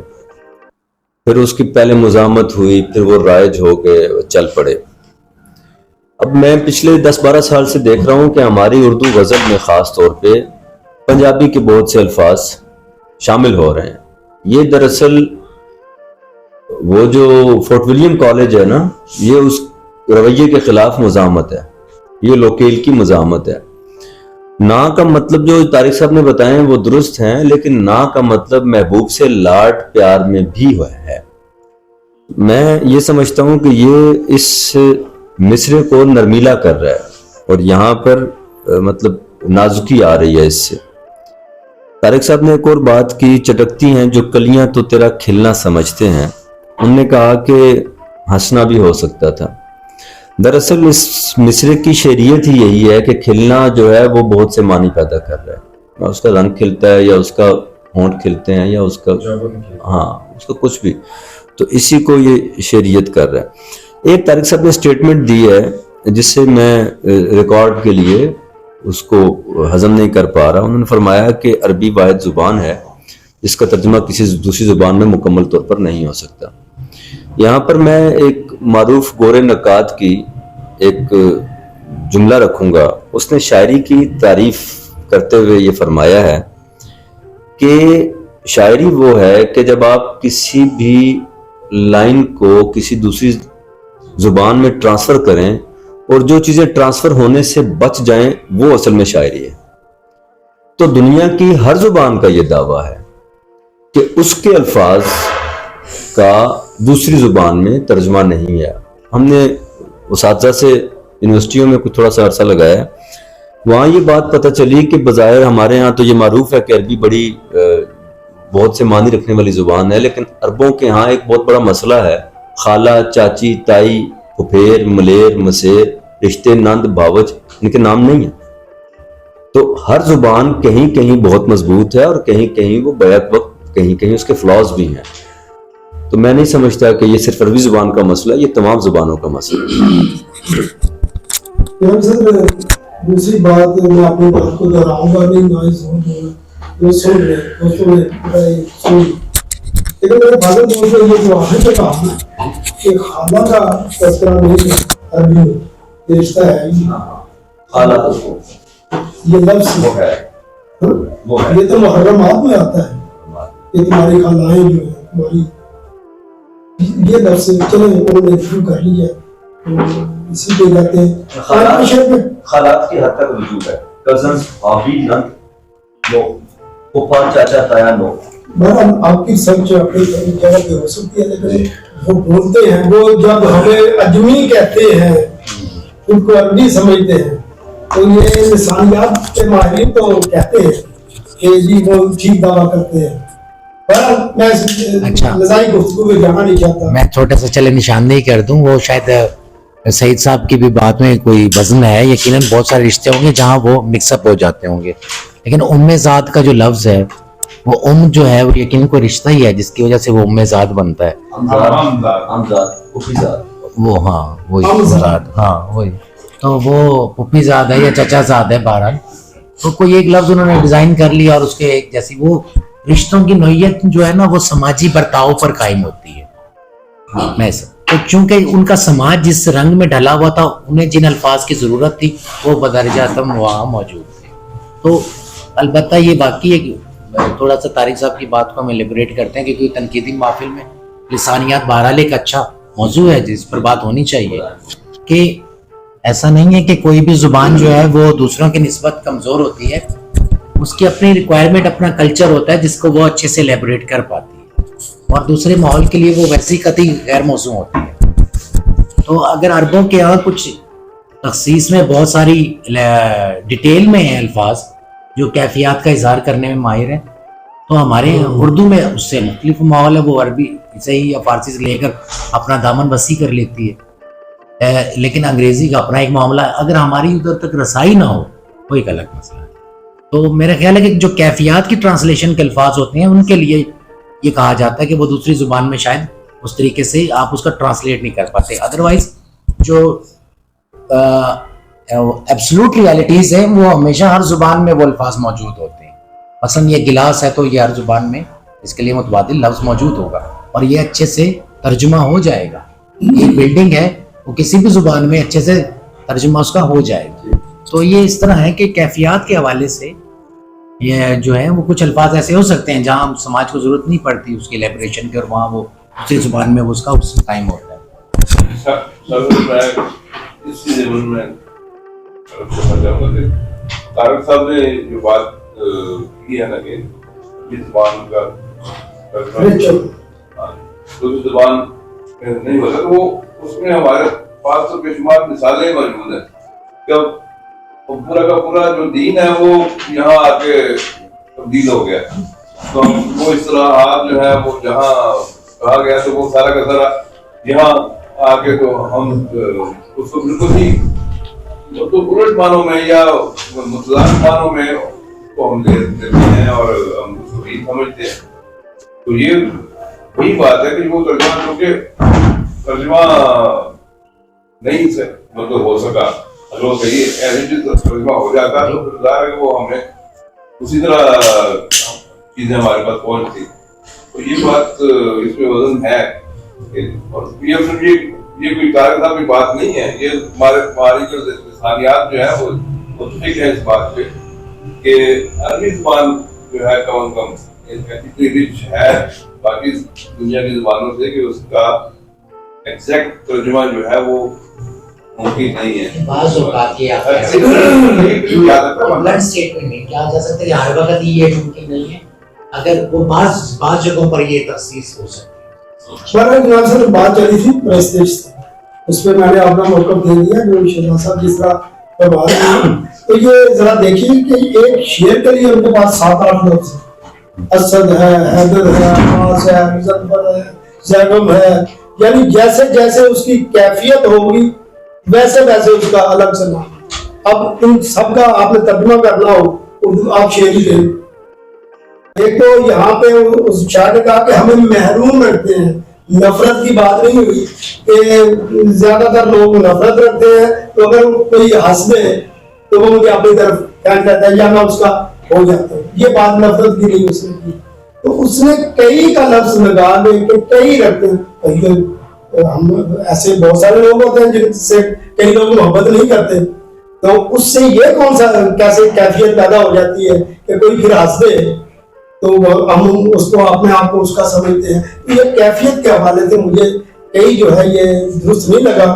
फिर उसकी पहले मुज़ामत हुई, फिर वो राइज हो गए, चल पड़े। अब मैं पिछले 10-12 साल से देख रहा हूँ कि हमारी उर्दू गज़ल में ख़ास तौर पे पंजाबी के बहुत से अल्फाज शामिल हो रहे हैं। ये दरअसल वो जो फोर्ट विलियम कॉलेज है ना, ये उस रवैये के खिलाफ मुज़ामत है, ये लोकेल की मुज़ामत है। ना का मतलब जो तारिक साहब ने बताए हैं वो दुरुस्त हैं, लेकिन ना का मतलब महबूब से लाड प्यार में भी है। मैं ये समझता हूं कि ये इस मिसरे को नरमीला कर रहा है और यहाँ पर मतलब नाजुकी आ रही है इससे। तारिक साहब ने एक और बात की, चटकती हैं जो कलियां तो तेरा खिलना समझते हैं। उन्होंने कहा कि हंसना भी हो सकता था। दरअसल इस मिसरे की शेरियत ही यही है कि खिलना जो है वो बहुत से मानी पैदा कर रहा है। उसका रंग खिलता है या उसका होंठ खिलते हैं या उसका उसका कुछ भी, तो इसी को ये शेरियत कर रहा है। एक तारिक साहब ने स्टेटमेंट दी है जिससे मैं रिकॉर्ड के लिए उसको हजम नहीं कर पा रहा। उन्होंने फरमाया कि अरबी वाहिद जुबान है जिसका तर्जुमा किसी दूसरी जुबान में मुकम्मल तौर पर नहीं हो सकता। यहाँ पर मैं एक मारूफ गोरे नक्काद की एक जुमला रखूंगा। उसने शायरी की तारीफ करते हुए ये फरमाया है कि शायरी वो है कि जब आप किसी भी लाइन को किसी दूसरी जुबान में ट्रांसफर करें और जो चीजें ट्रांसफर होने से बच जाएं वो असल में शायरी है। तो दुनिया की हर जुबान का ये दावा है कि उसके अल्फाज का दूसरी जुबान में तर्जुमा नहीं है। हमने उसातिज़ा से यूनिवर्सिटियों में कुछ थोड़ा सा अरसा लगाया, वहाँ ये बात पता चली कि बज़ाहिर हमारे यहाँ तो ये मारूफ है कि अरबी बड़ी बहुत से मानी रखने वाली जुबान है, लेकिन अरबों के यहाँ एक बहुत बड़ा मसला है। खाला, चाची, ताई, फुफेर, मलेर, मसेर, रिश्ते, नंद, भावज, इनके नाम नहीं है। तो हर जुबान कहीं कहीं बहुत मजबूत है और कहीं कहीं वो बैक वक्त कहीं कहीं उसके फ्लॉज भी हैं। तो मैं नहीं समझता कि ये सिर्फ अरबी जुबान का मसला है, ये तमाम जुबानों का मसला है। दूसरी बात मैं अपनी बात को दोहराऊंगा नहीं, ना सुन रहे दोस्तों ने सुन, लेकिन मेरे भागल दोस्त ने ये जो आखिर में कहा ना कि खाला का तस्करा नहीं है अरबी में, रिश्ता है ये लफ्ज़ है। ये तो मुहर्रमात में आता है, ये तुम्हारी खालाएं जो है तुम्हारी, ये लफ्ज़ चलो उन्होंने शुरू कर लिया, तो इसी पे जाते हैं खालात की हद तक वजूद है, कजन्स, भाभी, नंद, नो, फूफा, चाचा, ताया, नो। बहरहाल आपकी समझ अपनी जगह पे हो सकती है, लेकिन वो बोलते हैं, वो जब हमें अजमी कहते हैं, उनको अरबी समझते हैं, तो ये इंसानियत के माहिर तो कहते हैं कि जी वो ठीक दावा करते हैं। बहरहाल मैं अच्छा। लज़ाई गुफ्तगू में जाना नहीं चाहता। मैं छोटा सा चले निशानदेही कर दूं, वो शायद सईद साहब की भी बात में कोई वजन है, यकीनन बहुत सारे रिश्ते होंगे जहां वो मिक्सअप हो जाते होंगे, लेकिन उम्मे ज़ात का जो लफ्ज़ है वो जो है वो यकीनन कोई रिश्ता ही है जिसकी वजह से वो उम्मे ज़ात बनता है। वो हाँ वही ज़ात, हाँ वही, तो वो पुप्पी ज़ात है या चचा ज़ात है, बहरहाल तो कोई एक लफ्ज़ उन्होंने डिज़ाइन कर लिया और उसके एक जैसी वो रिश्तों की नोयत जो है ना वो समाजी बर्ताव पर कायम होती है। मैं तो चूंकि उनका समाज जिस रंग में ढला हुआ था, उन्हें जिन अल्फाज की ज़रूरत थी वो बदरजातम वहाँ मौजूद थे। तो अलबत्ता ये बाकी है कि थोड़ा सा तारिक साहब की बात को हम एलिब्रेट करते हैं कि कोई तनकीदी महफिल में लिसानियात बहरहाल एक अच्छा मौजू है जिस पर बात होनी चाहिए, कि ऐसा नहीं है कि कोई भी जुबान जो है वो दूसरों की निस्बत कमज़ोर होती है, उसकी अपनी रिक्वायरमेंट, अपना कल्चर होता है जिसको वो अच्छे से एलेबोरेट कर पाती है, और दूसरे माहौल के लिए वो वैसी कतई गैर मौजू होती है। तो अगर अरबों के यहाँ कुछ तखसीस में बहुत सारी डिटेल में है अल्फाज जो कैफियत का इजहार करने में माहिर है, तो हमारे उर्दू में उससे मुख्तलिफ माहौल है, वो अरबी से ही या फारसी से लेकर अपना दामन वसी कर लेती है, लेकिन अंग्रेज़ी का अपना एक मामला है। अगर हमारी उधर तक रसाई ना हो वो एक अलग मसला है। तो मेरा ख्याल है कि जो कैफियत की ट्रांसलेशन के अल्फाज होते हैं उनके लिए ये कहा जाता है कि वो दूसरी ज़ुबान में शायद उस तरीके से आप उसका ट्रांसलेट नहीं कर पाते। अदरवाइज जो एब्सोल्यूट रियलिटीज़ हैं वो हमेशा हर ज़ुबान में वो अल्फाज मौजूद होते हैं। मसलन ये गिलास है तो ये हर ज़ुबान में इसके लिए मुतबादिल लफ्ज़ मौजूद होगा और ये अच्छे से तर्जुमा हो जाएगा। एक बिल्डिंग है वो किसी भी ज़ुबान में अच्छे से तर्जुमा उसका हो जाएगा। तो ये इस तरह है कि कैफियत के हवाले से ये जो है वो कुछ अल्फाज ऐसे हो सकते हैं जहाँ समाज को ज़रूरत नहीं पड़ती उसकी एलेबोरेशन की, और वहाँ वो दूसरी ज़ुबान में वो उसका उस टाइम होता है। तारक साहब ने जो बात की है ना कि इस ज़बान का दूसरी ज़बान नहीं होता, तो वो उसमें हमारे पास तो बेशुमार मिसालें मौजूद हैं। जब पूरा का पूरा जो दीन है वो यहाँ आके तब्दील हो गया, तो वो इस तरह हाथ जो है वो जहाँ कहा गया तो वो सारा का सारा यहाँ आके तो हम उसको बिल्कुल ही तो उलट मानों में या मुतलाक मानों में को हम लेते हैं और हम उसको भी समझते हैं। तो ये वही बात है कि वो तर्जुमा क्योंकि तर्जुमा नहीं से मतलब हो सका, अगर वो सही ऐसे तर्जुमा हो जाता तो फिर जाहिर है वो हमें उसी तरह चीजें हमारे पास पहुंचती। तो ये बात इसमें वजन है, और ये कोई तारक साहब की बात नहीं है, ये हमारी जो लिसानियात जो है वो ठीक है इस बात पे कि अरबी जुबान जो है कम कम इतनी रिच है बाकी दुनिया की जुबानों से कि उसका एग्जैक्ट तर्जुमा जो है वो मुमकिन नहीं है। बाज़ औक़ात ये ब्लड स्टेटमेंट में क्या जा सकता है कि हर वक्त ये मुमकिन नहीं है, अगर वो बाज़ जगहों पर ये तखसीस हो सकती है। जनाब सर बात चली थी प्रेस देश से, उस पर मैंने अपना मौक़िफ़ दे दिया जो शहजाद साहब जिस तरह पर बात की। तो ये जरा देखिए कि एक शेर के लिए उनके पास 7-8 लफ्ज़ हैं, असद है, हैदर है, अब्बास है, मुज़फ़्फ़र है, ज़ैगम है, यानी जैसे जैसे उसकी कैफियत होगी वैसे वैसे उसका अलग से नाम। अब इन सबका आपने तर्जुमा करना हो उर्दू आप शेर ही दें। एक तो यहाँ पे उस शायर ने कहा कि हमें महरूम रखते हैं, नफरत की बात नहीं हुई कि ज्यादातर लोग नफरत रखते हैं, तो अगर कोई हंस दे तो वो मुझे अपनी तरफ ख्याल करता है या मैं उसका हो जाता हूँ, ये बात नफरत की नहीं उसने की। तो उसने कई का लफ्ज लगा दे कि कई रखते हैं। हम ऐसे बहुत सारे लोग होते हैं जिनसे कई लोग मोहब्बत नहीं करते, तो उससे ये कौन सा कैसे कैफियत पैदा हो जाती है कि कोई फिर हंस दे तो हम उसको अपने आप को उसका समझते हैं। तो ये कैफियत के हवाले से मुझे कई जो है ये दुरुस्त नहीं लगा,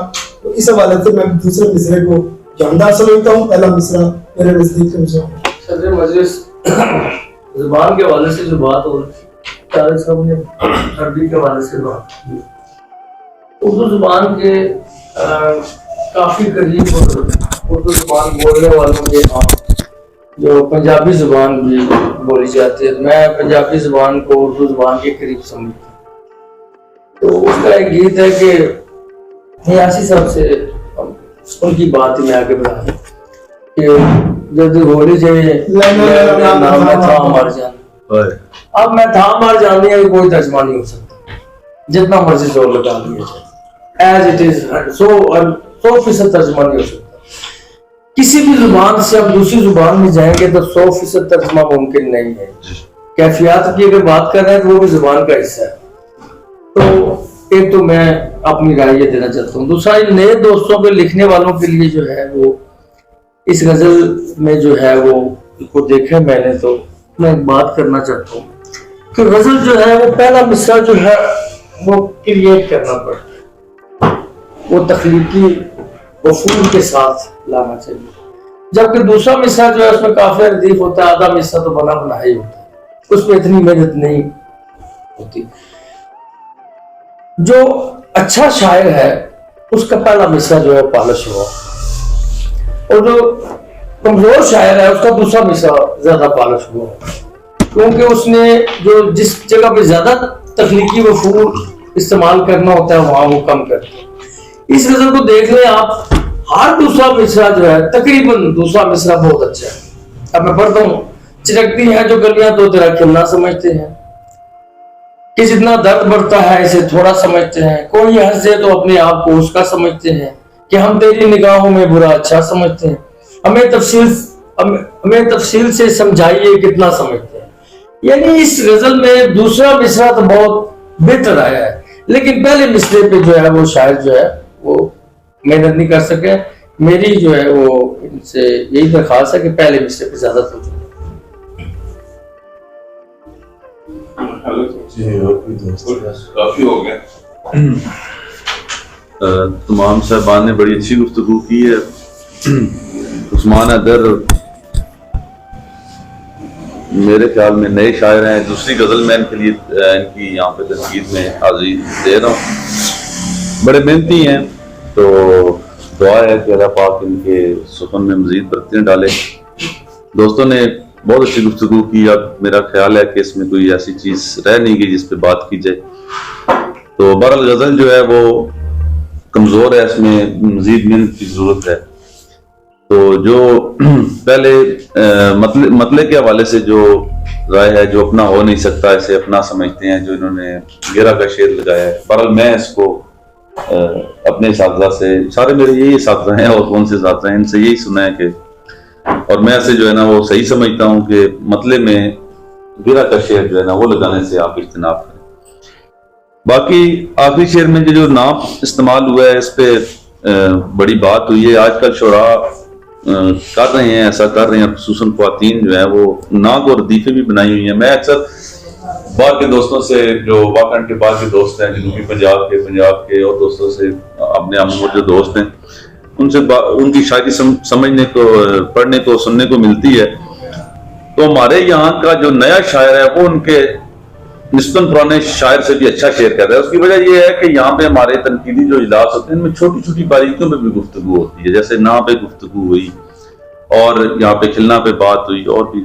तो इस हवाले से मैं दूसरे मिसरे को जानदार समझता हूँ। पहला मिसरा मेरे नजदीक में सदर मजलिस जुबान के हवाले से जो बात हो रही साहब ने अरबी के हवाले से बात की, उर्दू जुबान के काफी करीब उर्दू जुबान बोलने वालों के जो पंजाबी जुबान भी बोली जाती है, मैं पंजाबी जुबान को उर्दू जुबान के करीब समझता हूँ। तो उसका एक गीत है कि यासी साहब से उनकी बात ही मैं आगे बढ़ा कि जब होली से नाम में था मर जान, अब मैं था मर जानी है कोई तर्जमा नहीं हो सकता, जितना मर्जी जोर लगा लिया जाए एज इट इज 100% तर्जमा नहीं हो सकता। किसी भी जुबान से आप दूसरी जुबान में जाएंगे तो 100% तर्जमा मुमकिन नहीं है। कैफियत की अगर बात कर रहे हैं तो वो भी जुबान का हिस्सा है। तो एक तो मैं अपनी राय ये देना चाहता हूँ। दूसरा, इन नए दोस्तों के लिखने वालों के लिए जो है वो इस गजल में जो है वो को देखे मैंने, तो मैं एक बात करना चाहता हूँ कि गजल जो है वो पहला मिसरा जो है वो क्रिएट करना पड़ता है, वो तख्लीकी वफूल के साथ लाना चाहिए। जबकि दूसरा मिसरा जो है उसमें काफी रदीफ होता है, आधा मिसरा तो बना बना ही होता है, उसमें इतनी मेहनत नहीं होती। जो अच्छा शायर है उसका पहला मिसरा जो है पॉलिश हुआ, और जो कमजोर शायर है उसका दूसरा मिसरा ज्यादा पॉलिश हुआ, क्योंकि उसने जो जिस जगह पे ज्यादा तख्लीकी वफूल इस्तेमाल करना होता है वहां वो कम करते हैं। इस गजल को देख लें आप, हर दूसरा मिसरा जो है तकरीबन दूसरा मिसरा बहुत अच्छा है। अब मैं पढ़ता हूँ, चिरकती है जो गलियां तो तेरा खिलना समझते हैं, कि जितना दर्द बढ़ता है इसे थोड़ा समझते हैं, कोई हंसे तो अपने आप को उसका समझते हैं, कि हम तेरी निगाहों में बुरा अच्छा समझते हैं, हमें तफसील से समझाइए कितना समझते हैं। यानी इस गजल में दूसरा मिसरा तो बहुत बेहतर आया है, लेकिन पहले मिसरे पे जो है वो शायद जो है वो मेहनत नहीं कर सके। मेरी जो है वो इनसे यही दरखास्त है कि पहले मिसरे पे ज्यादा सोचो। काफी हो गया। तमाम साहबान ने बड़ी अच्छी गुफ्तगू की है। उस्मान अदर मेरे ख्याल में नए शायर हैं। दूसरी गजल मैं इनके लिए इनकी यहाँ पे तनकीद में हाजिरी दे रहा हूँ। बड़े मेहनती हैं, तो दुआ है कि अल्लाह पाक इनके सुखन में मजीद बरकतें डाले। दोस्तों ने बहुत अच्छी गुफ्तगू की। अब मेरा ख्याल है कि इसमें कोई ऐसी चीज रह नहीं गई जिस पे बात की जाए। तो बहरहाल गजल जो है वो कमजोर है, इसमें मजीद मेहनत की जरूरत है। तो जो पहले मतले के हवाले से जो राय है, जो अपना हो नहीं सकता इसे अपना समझते हैं, जो इन्होंने गेरा का शेर लगाया है, बहरहाल मैं इसको अपने साथी से, सारे मेरे यही साथी हैं और कौन से साथी हैं, इनसे यही सुना है कि, और मैं ऐसे जो है ना वो सही समझता हूँ कि मतले में गेरा का शेर जो है ना वो लगाने से आप इज्तनाब करें। बाकी आखिरी शेर में जो नाम इस्तेमाल हुआ है इस पे बड़ी बात हुई है। आजकल शुरा कर रहे हैं, ऐसा कर रहे हैं, खुसूसन ख्वातीन जो है वो नाक और रदीफे भी बनाई हुई हैं। मैं अक्सर बाहर के दोस्तों से, जो वाकन के बाहर के दोस्त हैं, जनूबी पंजाब के और दोस्तों से, अपने अमूर जो दोस्त हैं, उनसे उनकी शायरी समझने को, पढ़ने को, सुनने को मिलती है। तो हमारे यहाँ का जो नया शायर है वो उनके निस्बतन पुराने शायर से भी अच्छा शेर कर रहा है। उसकी वजह यह है कि यहाँ पे हमारे तनकीदी जो इजलास होते हैं इनमें छोटी छोटी बारीकियों पे भी गुफ्तगू होती है। जैसे ना पे गुफ्तगू हुई और यहाँ पे खिलना पे बात हुई और भी।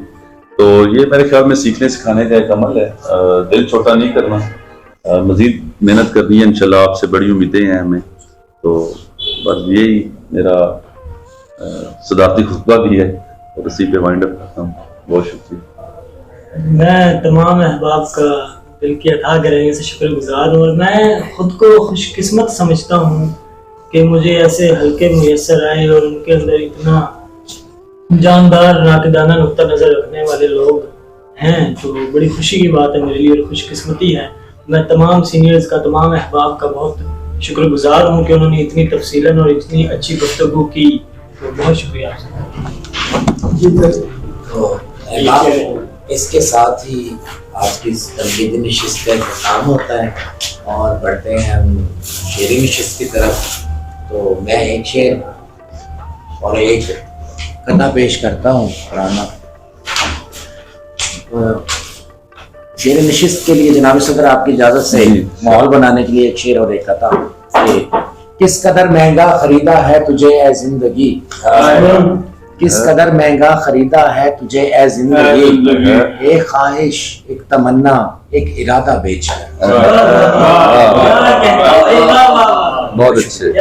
तो ये मेरे ख्याल में सीखने सिखाने का एक अमल है। दिल छोटा नहीं करना, मजीद मेहनत करनी है। इंशाल्लाह आपसे बड़ी उम्मीदें हैं हमें। तो बस यही मेरा सदारती खुतबा भी है और इसी पे वाइंड अप करता हूँ। बहुत शुक्रिया। मैं तमाम अहबाब का दिल की अथा गहराइयों से शुक्रगुजार हूँ, और मैं खुद को खुशकिस्मत समझता हूँ कि मुझे ऐसे हल्के मुयसर आए और उनके अंदर इतना जानदार नाकदाना नुक्ता नज़र रखने वाले लोग हैं। तो बड़ी खुशी की बात है मेरे लिए और खुशकिस्मती है। मैं तमाम सीनियर्स का, तमाम अहबाब का बहुत शुक्रगुजार हूँ कि उन्होंने इतनी तफसीलन और इतनी अच्छी गुफ्तगू की तो बहुत शुक्रिया आपका। जी तो अहबाब, इसके साथ ही आज की इस तनकीदी नशिस्त का इख्तिताम होता है और बढ़ते हैं हम शेरी नशिस्त की तरफ। तो मैं एक शेर और एक कथा पेश करता हूँ पुराना। शेर नशिस्त के लिए जनाब सदर आपकी इजाज़त से माहौल बनाने के लिए एक शेर और एक कथा। किस कदर महंगा खरीदा है तुझे ए जिंदगी, किस कदर महंगा खरीदा है तुझे ए जिंदगी, एक ख्वाहिश एक तमन्ना एक इरादा बेच कर। बहुत अच्छे।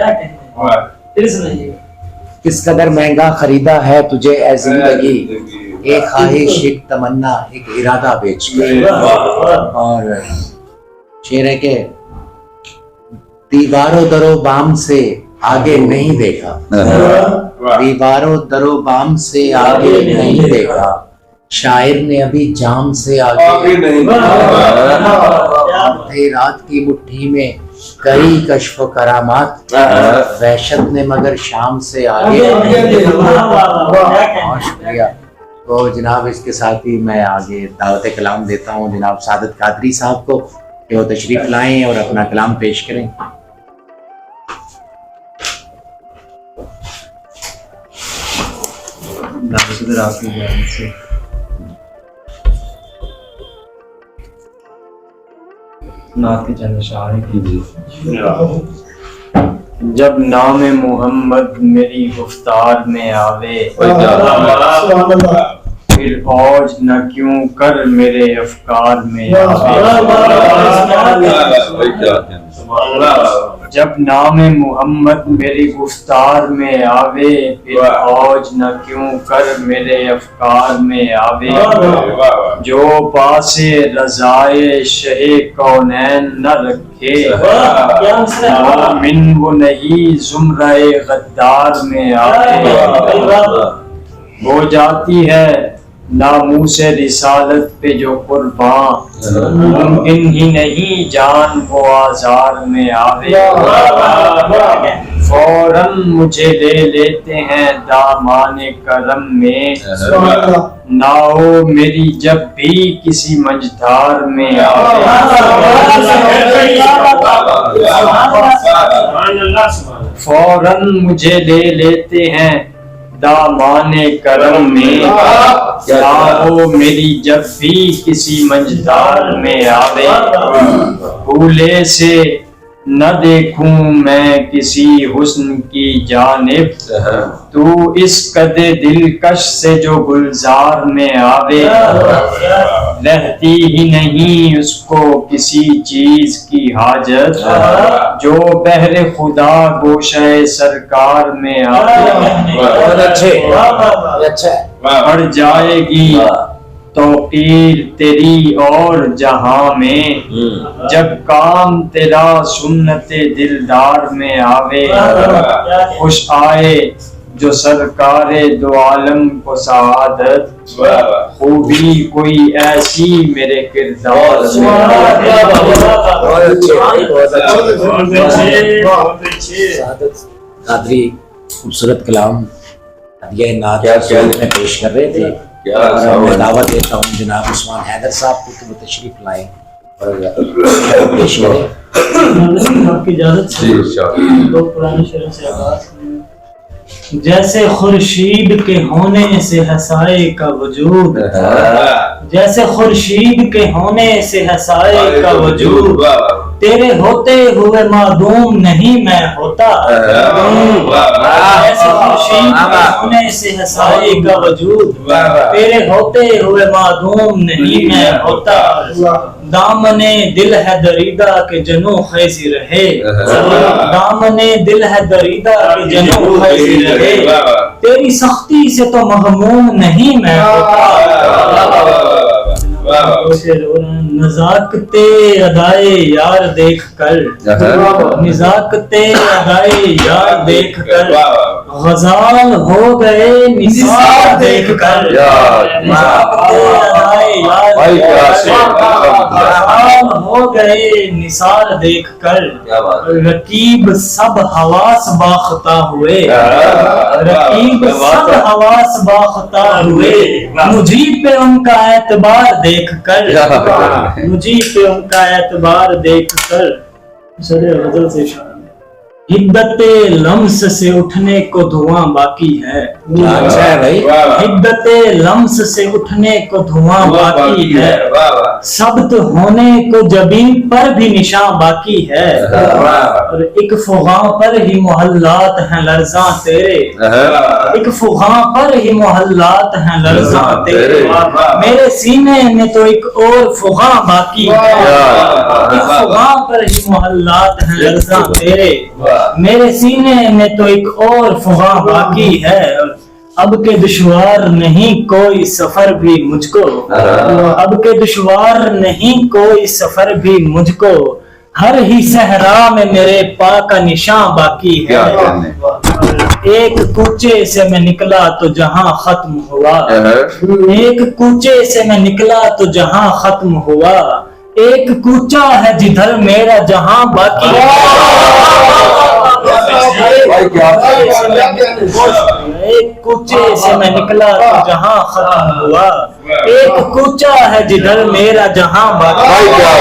फिर सुनाइए। किस कदर महंगा खरीदा है तुझे ए जिंदगी, एक ख्वाहिश एक तमन्ना एक इरादा बेच कर। और शेर है के दीवारों दरो बाम से आगे नहीं देखा, दीवारों दरो बाम से आगे नहीं देखा, शायर ने अभी जाम से आगे नहीं थे रात की मुट्ठी में कई कश्फ करामात, वहशत ने मगर शाम से आगे बहुत शुक्रिया। तो जनाब इसके साथ ही मैं आगे दावत कलाम देता हूँ जनाब सादत कादरी साहब को कि वो तशरीफ लाएं और अपना कलाम पेश करें। आपकी जानिब से नात के चंद शायर की। जब नाम मोहम्मद मेरी गुफ्तार में आवे, फिर औज न क्यों कर मेरे अफकार में आवे। जब नाम मोहम्मद मेरी गुफ्तार में आवे, फिर औज न क्यों कर मेरे अफकार में आवे। जो पासे रज़ाए शहे कौनैन न रखे, मोमिन वो नहीं जुमराए गद्दार में आवे। हो जाती है नामूसे रिसालत पे जो कुर्बान, मुमकिन ही नहीं जान वो आजार में आवे। फौरन मुझे ले लेते हैं दामाने करम में, ना हो मेरी जब भी किसी मंझधार में आवे। फौरन मुझे ले लेते हैं दामाने करम में, ना हो मेरी जब भी किसी मंझधार में आवे। भूले से न देखूं मैं किसी हुस्न की जानिब, तू इस कदे दिलकश से जो गुलजार में आवे। रहती ही नहीं उसको किसी चीज की हाजत, जो बहरे खुदा गोशे सरकार में आवे। बहुत अच्छे बढ़ जाएगी तौकीर तेरी और जहां में, जब काम तेरा सुन्नते दिलदार में आवे। खुश आए जो सरकारे दो आलम को सआदत, खूबी कोई ऐसी मेरे किरदार में कादरी खूबसूरत कलाम हदिया नात में पेश कर रहे थे। और मैं दावत देता हूँ जनाब उस्मान हैदर साहब को कि वो तशरीफ लाएं और पेश करें। आपकी इजाजत से दो पुराने शेरों से आगाज। जैसे खुर्शीद के होने से हसाए का वजूद, जैसे खुर्शीद के होने से हसाए का वजूद, तेरे होते हुए मादूम नहीं मैं होता। जैसे खुर्शीद के होने से हसाए का वजूद, तेरे होते हुए मादूम नहीं मैं होता। दामने दिल है दरीदा के जनू खैसी रहे, दामने दिल है दरीदा के जनू खैसी रहे, तेरी सख्ती से तो महमूम नहीं मैं होता। नज़ाकते अदाए यार देख कर, नज़ाकते अदाए यार देख कर, गजाल हो गए निसार देख कर, गजाल हो गए निसार देख कर, रकीब सब हवास बाख्ता हुए, रकीब सब हवास बाख्ता हुए, मुझी पे उनका एतबार देख कर, मुझी पे उनका एतबार देख कर। गजल से हिद्दते लम्स से उठने को धुआं बाकी है, अच्छा है भाई। हिद्दते लम्स से उठने को धुआं बाकी है, सब्त होने को जबीन पर भी निशान बाकी है, और एक फुगां पर ही मोहल्लात हैं लर्जा तेरे, एक फुगां पर ही मोहल्लात हैं लर्जा तेरे, मेरे सीने में तो एक और फुगां बाकी है, एक फुगां पर ही मोहल्लात हैं लर्जा तेरे, मेरे सीने में तो एक और फुगां बाकी है, अब के दुश्वार नहीं कोई सफर भी मुझको, अब के दुश्वार नहीं कोई सफर भी मुझको, हर ही सहरा में मेरे पा का निशान बाकी है, एक कूचे से मैं निकला तो जहां खत्म हुआ, एक कूचे से मैं निकला तो जहां खत्म हुआ, एक कूचा है जिधर मेरा जहां बाकी है, एक कूचे से मैं निकला तो जहां खत्म हुआ, एक कूचा है जिधर मेरा जहां बाकी है,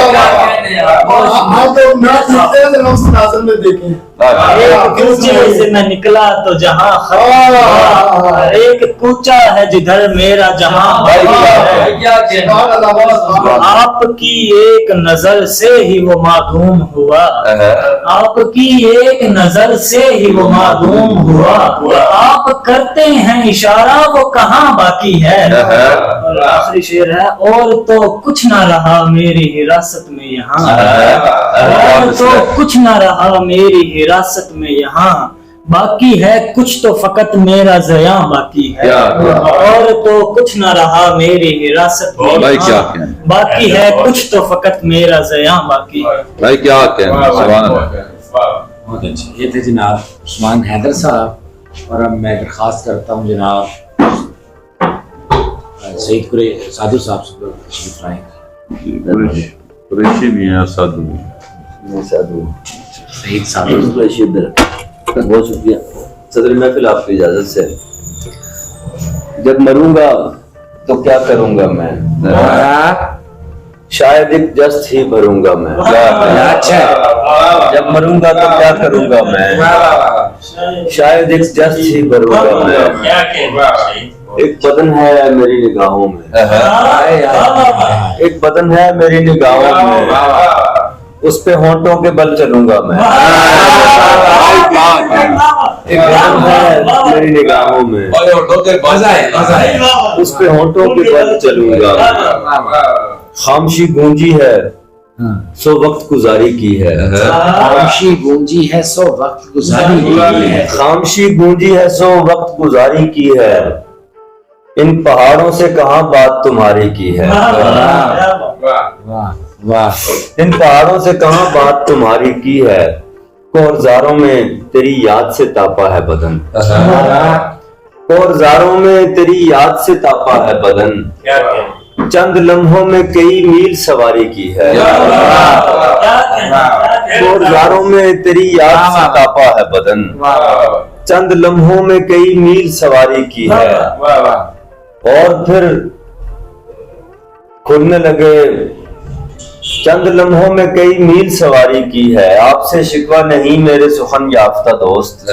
एक कूचे से मैं निकला तो जहां खत्म हुआ, एक कूचा है जिधर मेरा जहां बाकी है, आपकी एक नजर से ही वो मालूम हुआ, आपकी एक नजर से ही वो मालूम हुआ, आप करते हैं इशारा वो कहाँ बाकी है, और आखिरी शेर है, और तो कुछ ना रहा मेरी हिरासत में यहाँ, और तो कुछ ना रहा मेरी हिरासत में यहाँ, बाकी है कुछ तो फकत मेरा ज़यां बाकी है, और तो कुछ ना रहा मेरी हिरासत में यहाँ, बाकी है कुछ तो फकत मेरा ज़यां बाकी है। भाई क्या कहना, बहुत अच्छे। ये थे जनाब उस्मान हैदर साहब, और अब मैं दरख्वास्त करता हूँ जनाब सईद साधु साहब से तशरीफ लाएंगे। कुरैशी भी है, साधु भी, साधु सईद साधु। बहुत शुक्रिया सदर महफिल, आपकी इजाजत से जब मरूंगा तो क्या करूंगा मैं, शायद एक जस्त ही भरूंगा मैं, अच्छा जब मरूंगा तो क्या करूंगा मैं, शायद एक जस्त ही भरूंगा मैं, एक बदन है मेरी निगाहों में, एक बदन है मेरी निगाहों में, उस पे होंठों के बल चलूंगा मैं, एक बदन है मेरी निगाहों में, उस पे होंठों के बल चलूंगा, खामोशी गूंजी है सो वक्त गुजारी की है, खामोशी गूंजी है सो वक्त गुजारी की है, खामोशी गूंजी है सो वक्त गुजारी की है, इन पहाड़ों से कहाँ बात तुम्हारी की है, वाह वाह, इन पहाड़ों से कहाँ बात तुम्हारी की है, कोरजारों में तेरी याद से तापा है बदन, कोरजारों में तेरी याद से तापा है बदन, चंद लम्हों में कई मील सवारी की है, कोरजारों में तेरी याद से तापा है बदन, चंद लम्हों में कई मील सवारी की है, और फिर खुलने लगे, चंद लम्हों में कई मील सवारी की है, आपसे शिकवा नहीं मेरे सुखन याफ्ता दोस्त,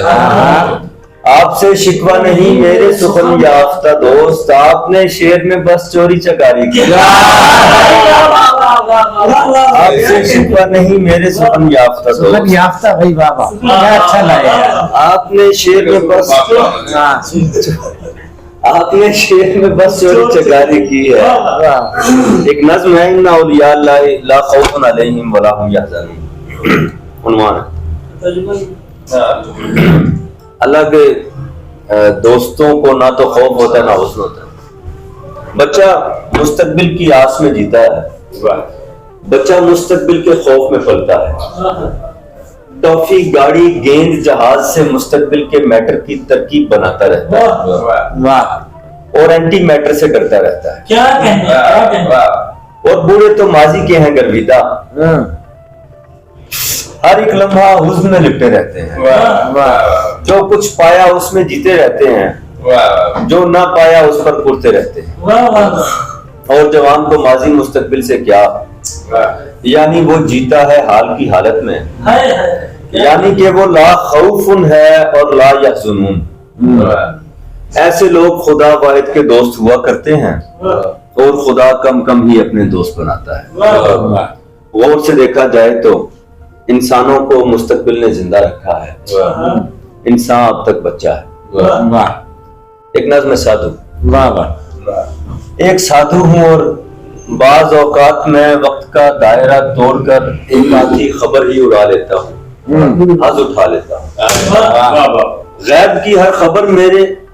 आपसे शिकवा नहीं मेरे सुखन याफ्ता दोस्त, आपने शेर में बस चोरी चकारी की, आपसे शिकवा नहीं मेरे सुखन याफ्ता दोस्त, याफ्ता भाई बाबा क्या अच्छा लगा, आपने शेर में बस आपने शेर में बस चोरी चकारी की है, एक नज़्म है इन्ना औलिया ला खौफुन अलैहिम वला हुम यहज़नून, उन्वान अल्लाह के दोस्तों को ना तो खौफ होता है ना हुस्न होता है, बच्चा मुस्तकबिल की आस में जीता है, बच्चा मुस्तकबिल के खौफ में पलता है, टॉफी, गाड़ी, गेंद, जहाज से मुस्तकबिल के मैटर की तरकीब बनाता रहता है वाह और एंटी मैटर से डरता रहता है। क्या कहने, क्या कहने। और बूढ़े तो माजी के हैं गर्विदा, हर एक लम्हा हुस्न में लिपटे रहते हैं। जो कुछ पाया उसमें जीते रहते हैं, जो ना पाया उस पर कुर्ते रहते हैं। वाह वाह। और जवान को माजी मुस्तकबिल से क्या, यानी वो जीता है हाल की हालत में, हाय हाय। यानी कि वो ला खौफुन है और ला यहज़ुनून। ऐसे लोग खुदा वाहिद के दोस्त हुआ करते हैं और खुदा कम कम ही अपने दोस्त बनाता है। गौर से देखा जाए तो इंसानों को मुस्तकबिल ने जिंदा रखा है, इंसान अब तक बच्चा है। वाह एक नज़्म साधु, वाह वाह। एक साधु हूँ और बाज औकात में वक्त का दायरा तोड़कर एक आधी खबर ही उड़ा लेता हूँ, हज उठा लेता हूँ। गैब की हर खबर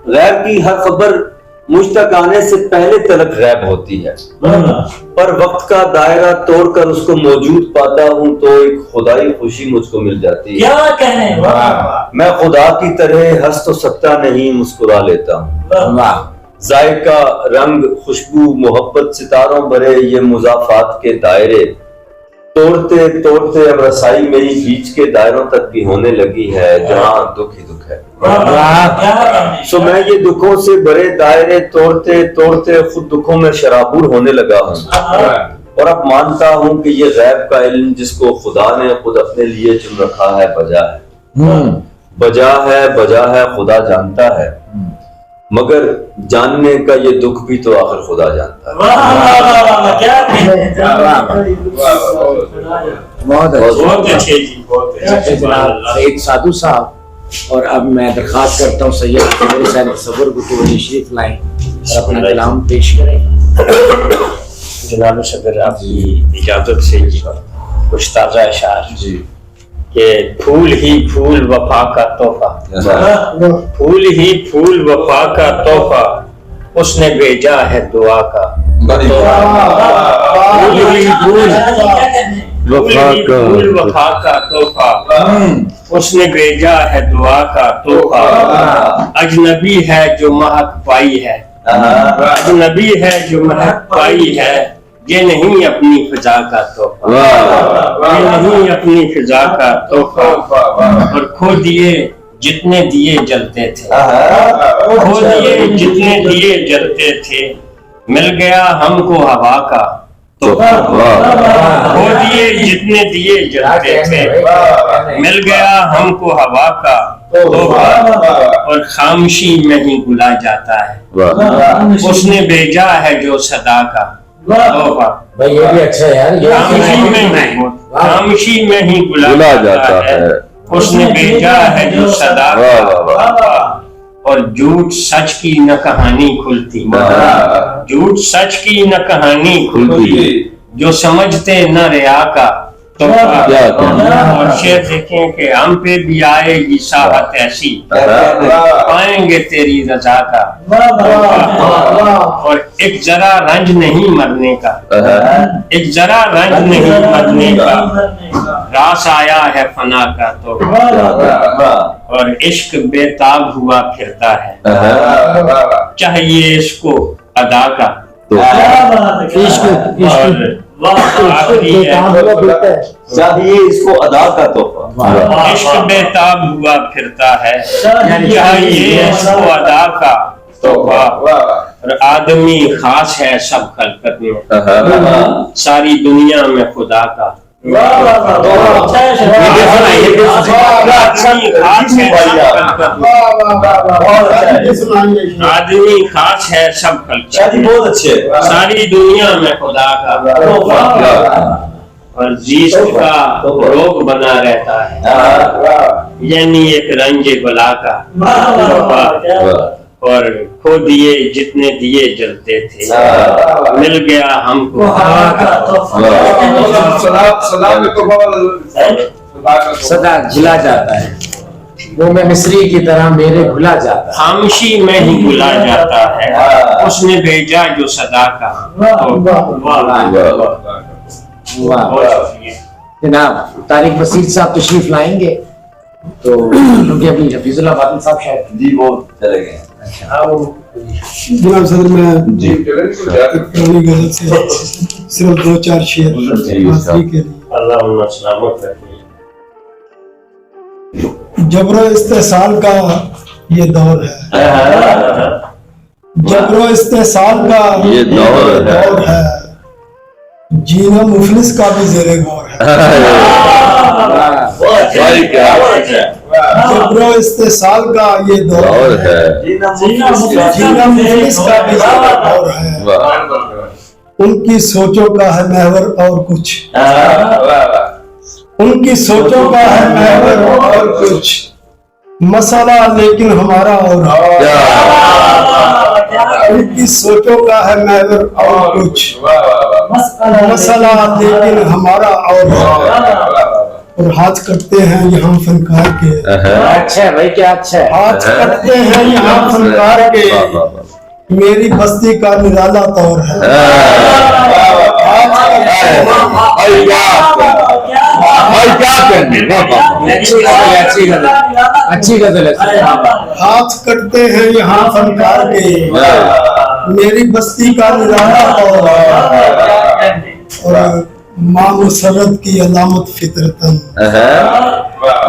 गैब की हर खबर मुझ तक आने से पहले तलक गैब होती है, पर वक्त का दायरा तोड़कर उसको मौजूद पाता हूँ तो एक खुदाई खुशी मुझको मिल जाती है। क्या कहने, वाह। मैं खुदा की तरह हंस तो सकता नहीं, मुस्कुरा लेता हूँ। वाह जायका, रंग, खुशबू, मोहब्बत, सितारों भरे ये मुजाफात के दायरे तोड़ते तोड़ते अब रसाई मेरी बीच के दायरों तक भी होने लगी है, जहाँ दुख ही दुख है। सो मैं ये दुखों से भरे दायरे तोड़ते तोड़ते खुद दुखों में शराबूर होने लगा हूँ और अब मानता हूँ कि ये गैब का इल्म जिसको खुदा ने खुद अपने लिए चुन रखा है बजा है खुदा जानता है, मगर जानने का ये दुख भी तो आखिर खुदा जानता है। क्या कहने। बहुत अच्छे जी, बहुत अच्छे। जनाब एक साधु साहब, और अब मैं दरखास्त करता हूँ सैयद मेरे साथ सबर को तशरीफ लाएं और अपना कलाम पेश करें। जनाब सदर आपकी इजाजत से कुछ ताज़ा अशार जी कि फूल ही फूल वफा का तोहफा, फूल ही फूल वफा का तोहफा, उसने भेजा है दुआ का। फूल ही फूल वफा का तोहफा, उसने भेजा है दुआ का तोहफा। अजनबी है जो महक पाई है, अजनबी है जो महक पाई है, ये नहीं अपनी फिजा का तोहफा, ये नहीं अपनी फिजा का तोहफा। और खो दिए जितने दिए जलते थे, खो दिए जितने दिए जलते थे, मिल गया हमको हवा का तोहफा। खो दिए जितने दिए जलते थे, मिल गया हमको हवा का तोहफा। और खामोशी में ही गुला जाता है, उसने भेजा है जो सदा का तोहफा। भाई ये भी अच्छा है यार, खामोशी में ही गुला जाता है, उसने भेजा है जो सदा का। और झूठ सच की न कहानी खुलती, झूठ सच की न कहानी खुलती, जो समझते न रिया का तोहफा। और शेर देखें कि हम पे भी आएगी साहत ऐसी, पाएंगे तेरी रजा का तोहफा। और एक जरा रंज नहीं मरने का, एक जरा रंज नहीं मरने का, रास आया है फना का तोहफा। और इश्क बेताब हुआ फिरता है, चाहिए इसको अदा का। चाहिए इसको अदा का तोहफा। इश्क बेताब हुआ फिरता है, चाहिए इसको अदा का तोहफा। और आदमी खास है सब खलकत में, सारी दुनिया में खुदा का। आदमी खास है सब खलकत में, बहुत अच्छे, सारी दुनिया में खुदा का। और जिस्म का रोग बना रहता है, यानी एक रंजे बला का। और खो दिए जितने दिए जलते थे, मिल गया हमको सदा झिला जाता है, वो मैं मिस्री की तरह मेरे भुला जाता है। खामोशी में ही भुला जाता है, उसने भेजा जो सदा का। वाह। बहुत शुक्रिया। जनाब तारिक बसीर साहब तशरीफ लाएंगे तो क्योंकि अभी हफीजुल्लाह बादल साहब शायद जी वो चले गए। अच्छा वो जनाब सदर मैं जी पुरानी गजल से सिर्फ 2-4 शेर हाजिरी के लिए। अल्लाह उन्हें सलामत रखे। जबरो इस्तेसाल का ये दौर है, जबरो इस्तेसाल का ये दौर है। जीना मुफलिस का भी जेरे गौर है। जबरो इस्तेसाल का ये दौर है, जीना मुफलिस का भी जेरे गौर है। उनकी सोचों का है महवर और कुछ, उनकी सोचों का है महवर और कुछ, मसला लेकिन हमारा और उनकी सोचों का है महवर और कुछ, मसला लेकिन हमारा और हाथ कटते हैं यहाँ फनकार के। अच्छा है भाई, क्या अच्छा है। हाथ कटते हैं यहाँ फनकार के, मेरी बस्ती का निराला तौर है। अच्छी गजल है। हाथ कटते हैं यहाँ फनकार के, मेरी बस्ती का निराला तौर है। और माँ मुसर्रत की अलामत फितरतन,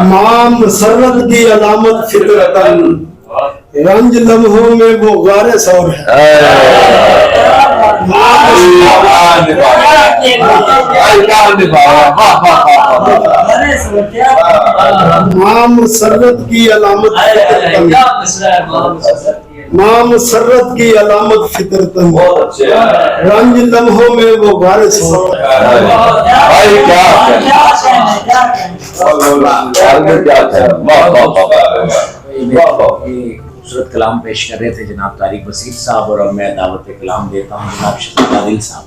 माँ मुसर्रत की अलामत फितरतन, रंज लम्हों में वो गारे सौर है। माँ मुसर्रत की अलामत फितरतन, माँ मुसर्रत की अलामत फितरतन, रंज लम्हों में वो गारे सौर खूबसूरत कलाम पेश कर रहे थे जनाब तारिक बसीर साहब, और अब मैं दावत कलाम देता हूँ जनाब शफीक आदिल साहब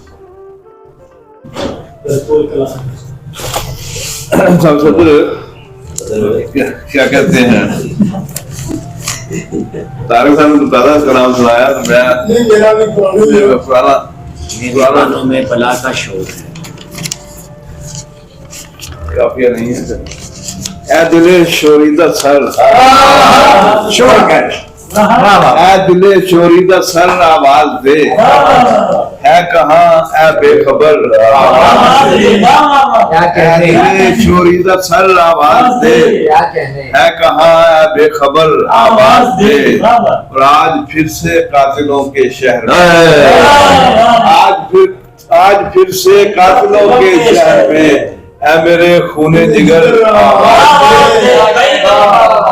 क्या कहते हैं, तारिक साहब ने तो दादा का नाम सुनाया तो मैं मेरा भी पुराना पुरानों में बला का शोर है। काफिया नहीं है। ऐ दिले शोरीदा सर शोर कर, ऐ दिले शोरीदा सर आवाज दे, है कहाँ ऐ बेखबर आवाज दे। क्या कहने दिले शोरीदा सर आवाज दे, क्या कहने है कहाँ ऐ बेखबर आवाज दे। और आज फिर से कातिलों के शहर में, आज फिर से कातिलों के शहर में, ऐ मेरे खूने जिगर आवाज दे।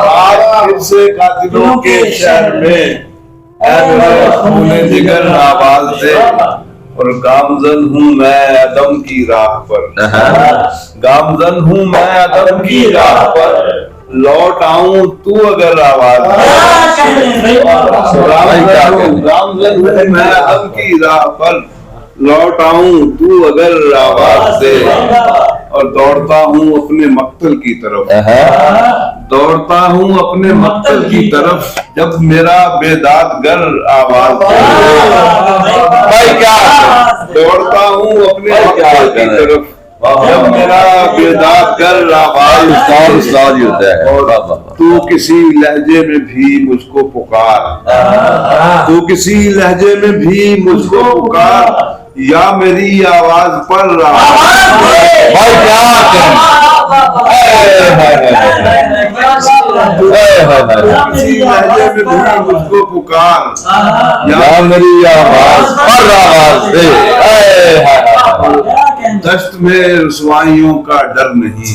आज फिर से कातिलों के शहर में, ऐ मेरे खूने जिगर आवाज दे। और गामजन हूँ मैं अदम की राह पर, गामजन हूँ मैं अदम की राह पर, लौट आऊं तू अगर आवाज दे। गामजन हूँ मैं अदम की राह पर, लौट आऊं तू अगर आवाज दे। और दौड़ता हूँ अपने मक्तल की तरफ, दौड़ता हूँ अपने मक्तल की तरफ, जब मेरा बेदाद गर आवाज दे। दौड़ता हूँ अपने मक्तल की तरफ, जब मेरा बेदाद गर आवाज होता है। और तू किसी लहजे में भी मुझको पुकार, तू किसी लहजे में भी मुझको पुकार, या मेरी आवाज पर किसी लहजे में भी मुझको पुकार, या मेरी आवाज पर आवाज दे। दश्त में रुसवाइयों का डर नहीं,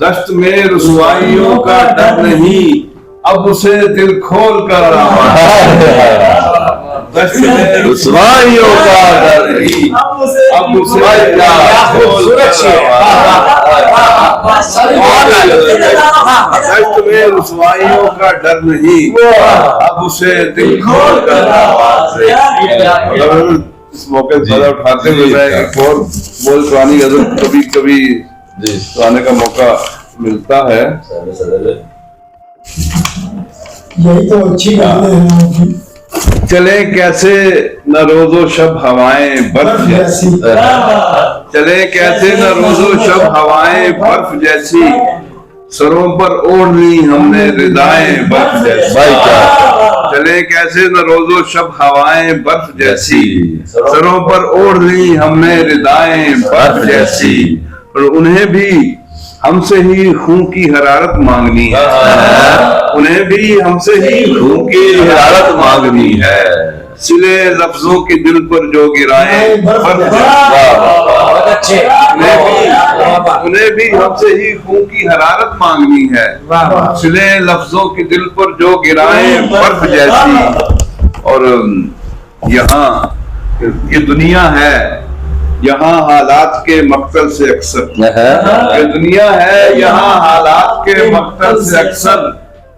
दश्त में रुसवाइयों का डर नहीं, अब उसे दिल खोल कर आवाज। दश्त में रुसवाइयों का डर नहीं, अब उसे दश्त में रुसवाइयों का डर नहीं, अब उसे दिल खोल कर आवाज। इस मौके पर उठाते हुए मैं एक और बोल पुरानी गजल कभी कभी सुनाने का मौका मिलता है। यही तो अच्छी बातें हैं। चले कैसे न रोजो शब हवाएं बर्फ जैसी, चले कैसे न रोजो शब हवाएं बर्फ जैसी, सरों पर ओढ़ ली हमने रिदाएं बर्फ जैसी। भाई क्या चले कैसे न रोजो शब हवाएं बर्फ जैसी, सरों पर ओढ़ ली हमने रिदाएं बर्फ जैसी। और उन्हें भी हमसे ही खून की हरारत मांगनी है, उन्हें भी हमसे ही खून की हरारत मांगनी है। सिले लफ्जों के दिल पर जो गिराएं बर्फ जैसी, उन्हें भी हमसे ही खून की हरारत मांगनी है। सिले लफ्जों के दिल पर जो गिराएं बर्फ जैसी। और यहाँ ये दुनिया है, यहाँ हालात के मक्तल से अक्सर, ये दुनिया है यहाँ हालात के मक्तल से अक्सर,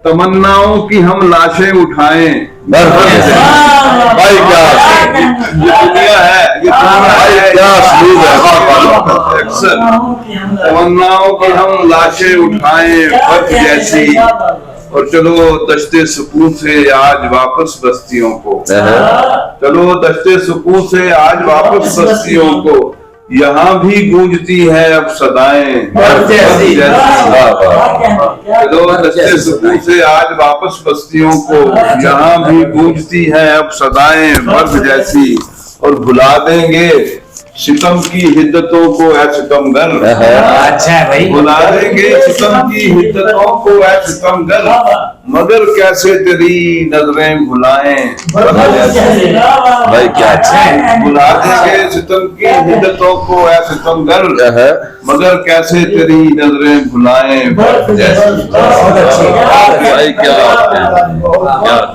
तमन्नाओं की हम लाशें उठाएं भाई क्या ये दुनिया है, ये दुनिया है क्या असलूब है। अक्सर तमन्नाओं की हम लाशें उठाएं बर्फ जैसी। और चलो दश्ते सुकून से आज वापस बस्तियों को, चलो दश्ते सुकून से आज वापस बस्तियों को, यहाँ भी गूंजती है अब सदाएं बर्फ जैसी। चलो दश्ते सुकून से आज वापस बस्तियों को, यहाँ भी गूंजती है अब सदाएं बर्फ जैसी। और भुला देंगे सितम की हिद्दतों को ऐ सितमगर, अच्छा है भाई, भुला देंगे सितम की हिद्दतों को ऐ सितमगर, मगर कैसे तेरी नजरें भुलाएं भाई क्या अच्छा है। भुला देंगे सितम की हिद्दतों को ऐ सितमगर, मगर कैसे तेरी नजरें भुलाएं बर्फ जैसी। भाई क्या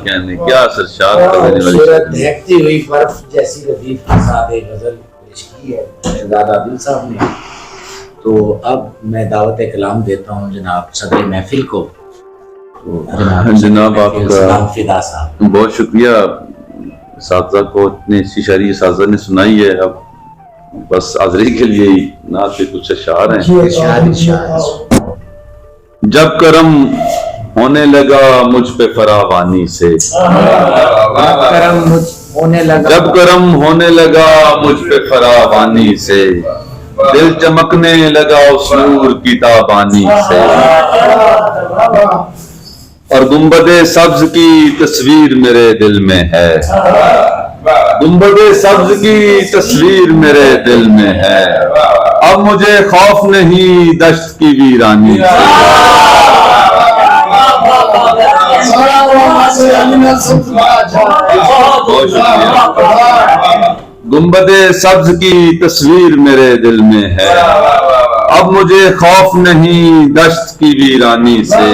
कहने, क्या सरशार करने वाली खूबसूरत दहकती हुई बर्फ जैसी लतीफ के साथ एक गजल पेश की है शहजादा दिल साहब ने। तो अब मैं दावत कलाम देता हूँ जनाब सदर महफिल को। तो जनाब आपका फिदा साहब, बहुत शुक्रिया। साजा को इतनी अच्छी शायरी साजा ने सुनाई है। अब बस हाजरी के लिए ही नात पे कुछ अशार हैं। इरशाद इरशाद। जब करम होने लगा मुझ पे फरावानी से, करम मुझ होने लगा, जब करम होने लगा मुझ पे फरावानी से, दिल चमकने लगा उस नूर की ताबानी से। और गुंबदे सब्ज की तस्वीर मेरे दिल में है, गुंबदे सब्ज की तस्वीर मेरे दिल में है। अब मुझे खौफ नहीं दश्त की वीरानी गुंबदे सब्ज की तस्वीर मेरे दिल में है। अब मुझे खौफ नहीं दश्त की वीरानी से।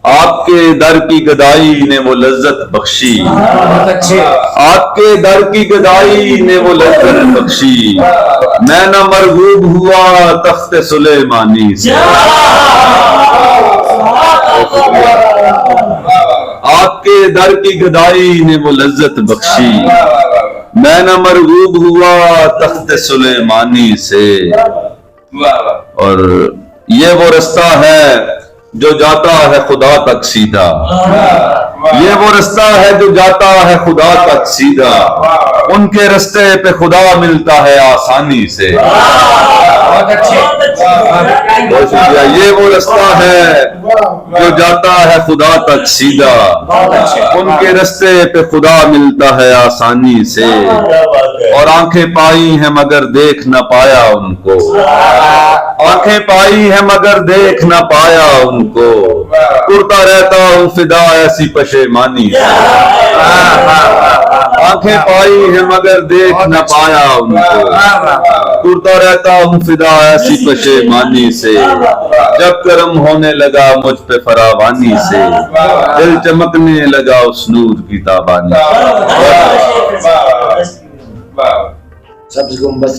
आपके दर की गदाई ने वो लज्जत बख्शी, आपके दर की गदाई ने वो लज्जत बख्शी। मैं न मरगूब हुआ तख्त सुलेमानी से। आपके दर की गदाई ने वो लज्जत बख्शी। मैं न मरगूब हुआ तख्त सुलेमानी से। और ये वो रास्ता है जो जाता है खुदा तक सीधा, ये वो रास्ता है जो जाता है खुदा तक सीधा। उनके रास्ते पे खुदा मिलता है आसानी से। बहुत शुक्रिया। ये वो रास्ता है जो जाता है खुदा तक सीधा, उनके रास्ते पे खुदा मिलता है आसानी से। और आंखें पाई हैं मगर देख न पाया उनको, आंखें पाई हैं मगर देख न पाया उनको। उड़ता रहता हूँ फिदा ऐसी पशेमानी से। आंखें पाई हैं मगर देख न पाया उनको। उड़ता रहता हूँ फिदा ऐसी पशेमानी से। जब करम होने लगा मुझ पे फरावानी से, दिल चमकने लगा उस नूर की ताबानी। सब्ज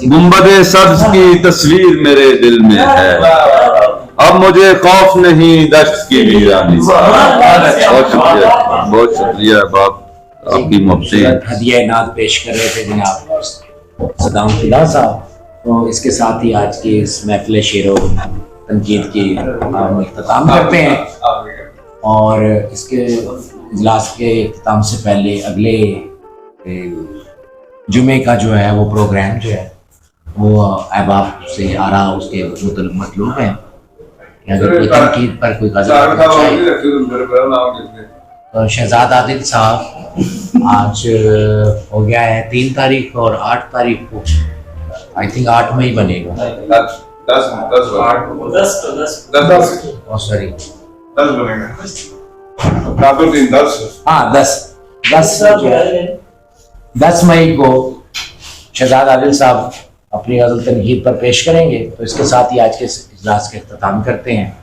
गुंबदे सब्ज की तस्वीर मेरे दिल में है। अब मुझे खौफ नहीं दश्त की वीरानी। बहुत शुक्रिया, बहुत शुक्रिया बाप, आपकी मोहब्बतें। हदिया नात पेश कर रहे थे जनाब सदाम फिदा साहब। तो इसके साथ ही आज की इस महफिल शेरो तनकीद की हम इख्तिताम करते हैं। और इसके इजलास के इख्तिताम से पहले अगले जुमे का जो है वो प्रोग्राम जो है वो अहबाब से आरा उसके मतलूब हैं कि अगर कोई तनकीद पर कोई गजल करना चाहे तो शहजाद आदिल साहब आज हो गया है 3 तारीख और 8 तारीख को, आई थिंक 8 में ही बनेगा। 10 मई को शहजाद आदिल साहब अपनी गजल तनकीद पर पेश करेंगे। तो इसके साथ ही आज के इजलास का इख्तिताम करते हैं।